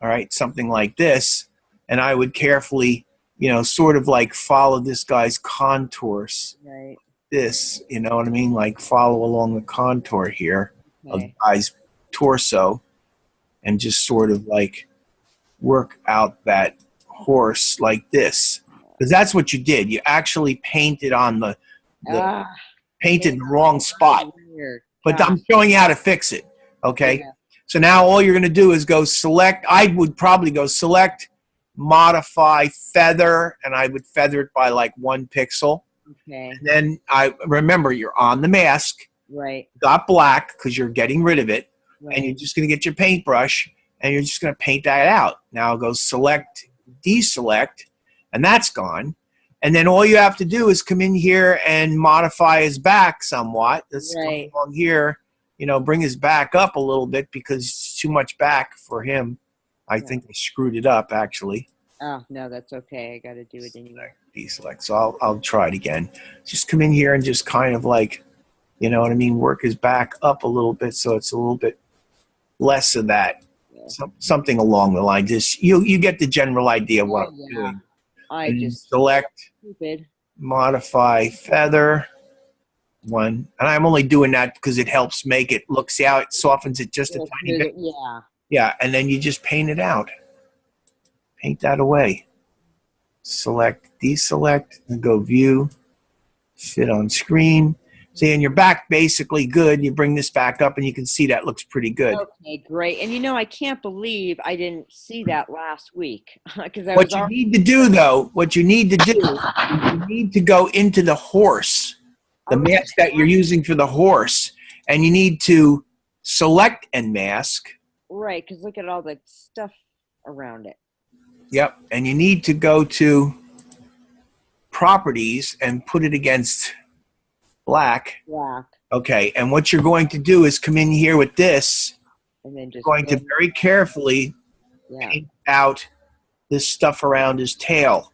all right, something like this, and I would carefully, you know, sort of like follow this guy's contours. Right. This, you know what I mean? Like follow along the contour here of the Okay. guy's torso and just sort of like work out that horse like this. Because that's what you did. You actually painted on the painted the wrong spot. Weird. But Gosh. I'm showing you how to fix it. Okay? Yeah. So now all you're going to do is go select. I would probably go select, modify, feather, and I would feather it by like 1 pixel. Okay. And then I remember you're on the mask, Right. got black because you're getting rid of it, Right. and you're just going to get your paintbrush and you're just going to paint that out. Now go select, deselect, and that's gone. And then all you have to do is come in here and modify his back somewhat. Let's Right. go along here, you know, bring his back up a little bit because it's too much back for him. I think I screwed it up actually. Oh no, that's okay. I got to do it anyway. Deselect. So I'll try it again. Just come in here and just kind of like, you know what I mean, work his back up a little bit so it's a little bit less of that. Yeah. Something along the line. Just you get the general idea of what Oh, I'm yeah. doing. I And just select, stupid. modify, feather. 1. And I'm only doing that because it helps make it look. See how it softens it just a tiny bit. Yeah. Yeah, and then you just paint it out. Paint that away. Select, deselect, and go view, fit on screen. See, and your back basically good. You bring this back up and you can see that looks pretty good. Okay, great. And you know, I can't believe I didn't see that last week because What you need to do, though, what you need to do, is you need to go into the horse, the mask that you're using for the horse, and you need to select and mask. right, because look at all the stuff around it. Yep. And you need to go to properties and put it against black. Black. Okay. And what you're going to do is come in here with this. And then just Going to very carefully paint out this stuff around his tail.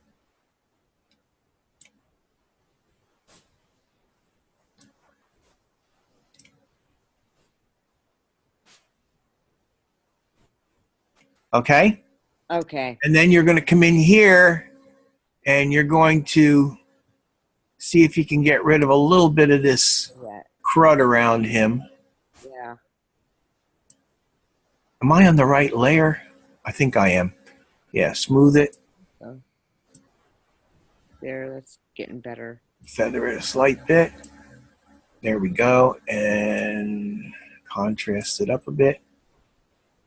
Okay? Okay. And then you're going to come in here and you're going to see if you can get rid of a little bit of this crud around him. Yeah. Am I on the right layer? I think I am. Yeah, smooth it. There, that's getting better. Feather it a slight bit. There we go. And contrast it up a bit.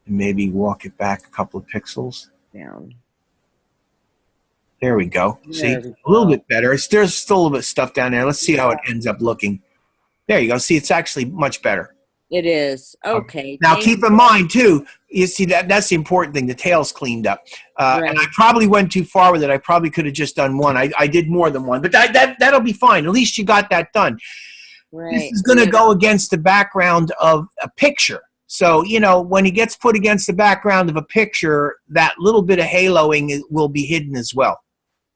And maybe walk it back a couple of pixels. Down. There we go. See? A little bit better. There's still a little bit of stuff down there. Let's see how it ends up looking. There you go. See, it's actually much better. It is. Okay. Now, keep in mind, too, you see, that's the important thing. The tail's cleaned up. And I probably went too far with it. I probably could have just done one. I did more than one. But that'll be fine. At least you got that done. Right. This is going to go against the background of a picture. So, you know, when he gets put against the background of a picture, that little bit of haloing will be hidden as well.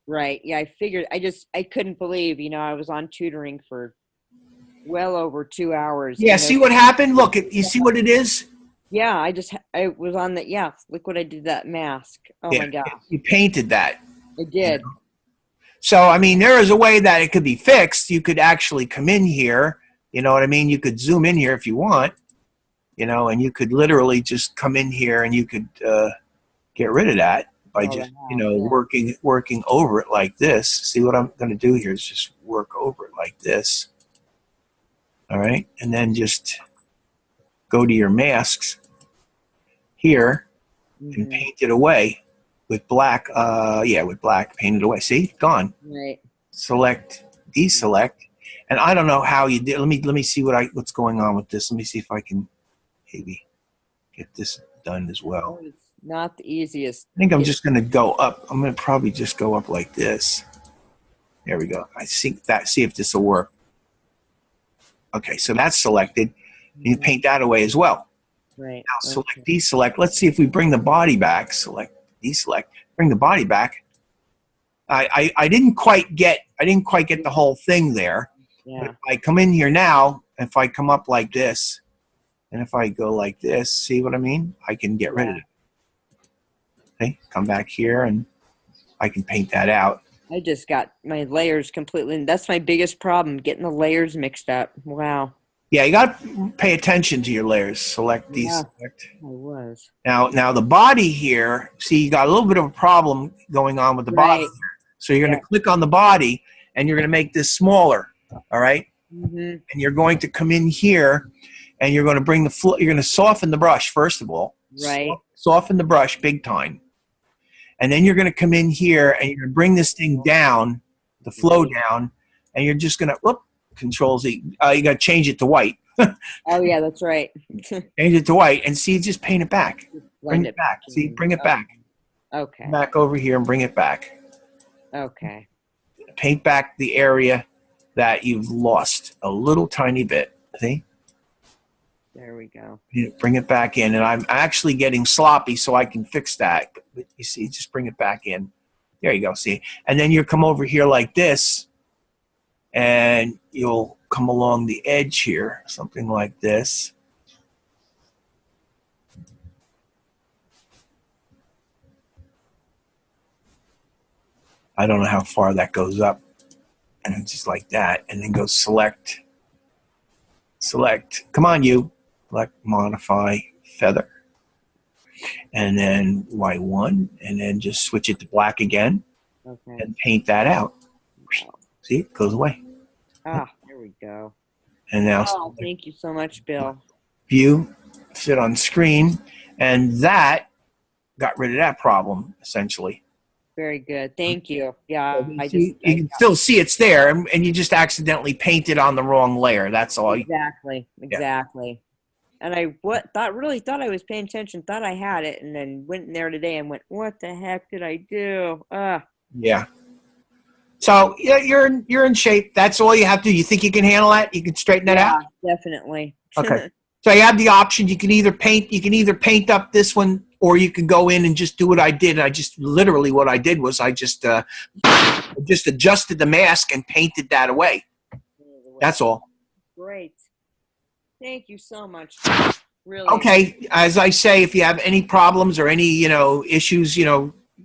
Right. Yeah, I figured. I couldn't believe, you know, I was on tutoring for well over 2 hours. Yeah, see what happened? Look, you see what it is? Yeah, I was on the, yeah, look what I did, that mask. Oh, my God. You painted that. I did. So, I mean, there is a way that it could be fixed. You could actually come in here, you know what I mean? You could zoom in here if you want, you know, and you could literally just come in here and you could get rid of that by just, you know, working over it like this. See what I'm going to do here is just work over it like this. All right, and then just go to your masks here and paint it away with black. Yeah, with black, paint it away. See, gone. Right. Select, deselect, and I don't know how you did. Let me see what's going on with this. Let me see if I can maybe get this done as well. It's not the easiest. I think I'm just going to go up. I'm going to probably just go up like this. There we go. I think that. See if this will work. Okay, so that's selected. You paint that away as well. Right. Now select, deselect. Let's see if we bring the body back. Select, deselect. Bring the body back. I didn't quite get the whole thing there. Yeah. But if I come in here now, if I come up like this, and if I go like this, see what I mean? I can get rid of it. Okay, come back here and I can paint that out. I just got my layers completely. That's my biggest problem, getting the layers mixed up. Wow. Yeah, you got to pay attention to your layers. Select, deselect. I was. Now the body here, see, you got a little bit of a problem going on with the body here. So you're going to click on the body, and you're going to make this smaller, all right? And you're going to come in here, and you're going to bring you're going to soften the brush, first of all. Right. Soften the brush big time. And then you're going to come in here, and you're going to bring this thing down, the flow down, and you're just going to, whoop, Control-Z. You got to change it to white. Oh, yeah, that's right. Change it to white, and see, just paint it back. Bring it back. See, bring it back. Okay. Back over here and bring it back. Okay. Paint back the area that you've lost a little tiny bit. See? There we go. Bring it back in, and I'm actually getting sloppy, so I can fix that. But you see, just bring it back in. There you go. See, and then you come over here like this, and you'll come along the edge here, something like this. I don't know how far that goes up, and it's just like that, and then go select. Come on, you. Select, modify, feather, and then Y1, and then just switch it to black again, and paint that out. See, it goes away. Ah, there we go. And now, thank you so much, Bill. View, fit on screen, and that got rid of that problem essentially. Very good. Thank you. Yeah, you can still see it's there, and you just accidentally painted on the wrong layer. That's all. Exactly. And I really thought I was paying attention, thought I had it, and then went in there today and went, what the heck did I do? Yeah. So yeah, you're in shape. That's all you have to do. You think you can handle that? You can straighten that out? Yeah, definitely. Okay. So you have the option. You can either paint up this one, or you can go in and just do what I did. I just literally what I did was I just adjusted the mask and painted that away. That's all. Great. Thank you so much. Really. Okay. As I say, if you have any problems or any issues,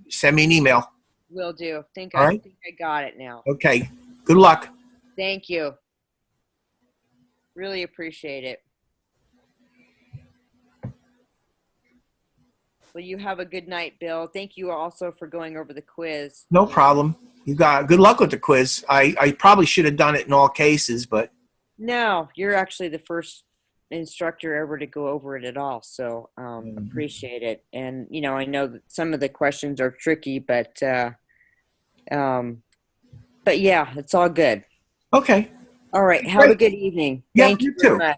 send me an email. Will do. I think I got it now. Okay. Good luck. Thank you. Really appreciate it. Well, you have a good night, Bill. Thank you also for going over the quiz. No problem. You got good luck with the quiz. I probably should have done it in all cases, but no, you're actually the first instructor ever to go over it at all. So appreciate it. And I know that some of the questions are tricky, but yeah, it's all good. Okay. All right. Have a good evening. Yeah, Thank you too. very much.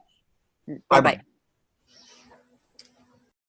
Bye-bye.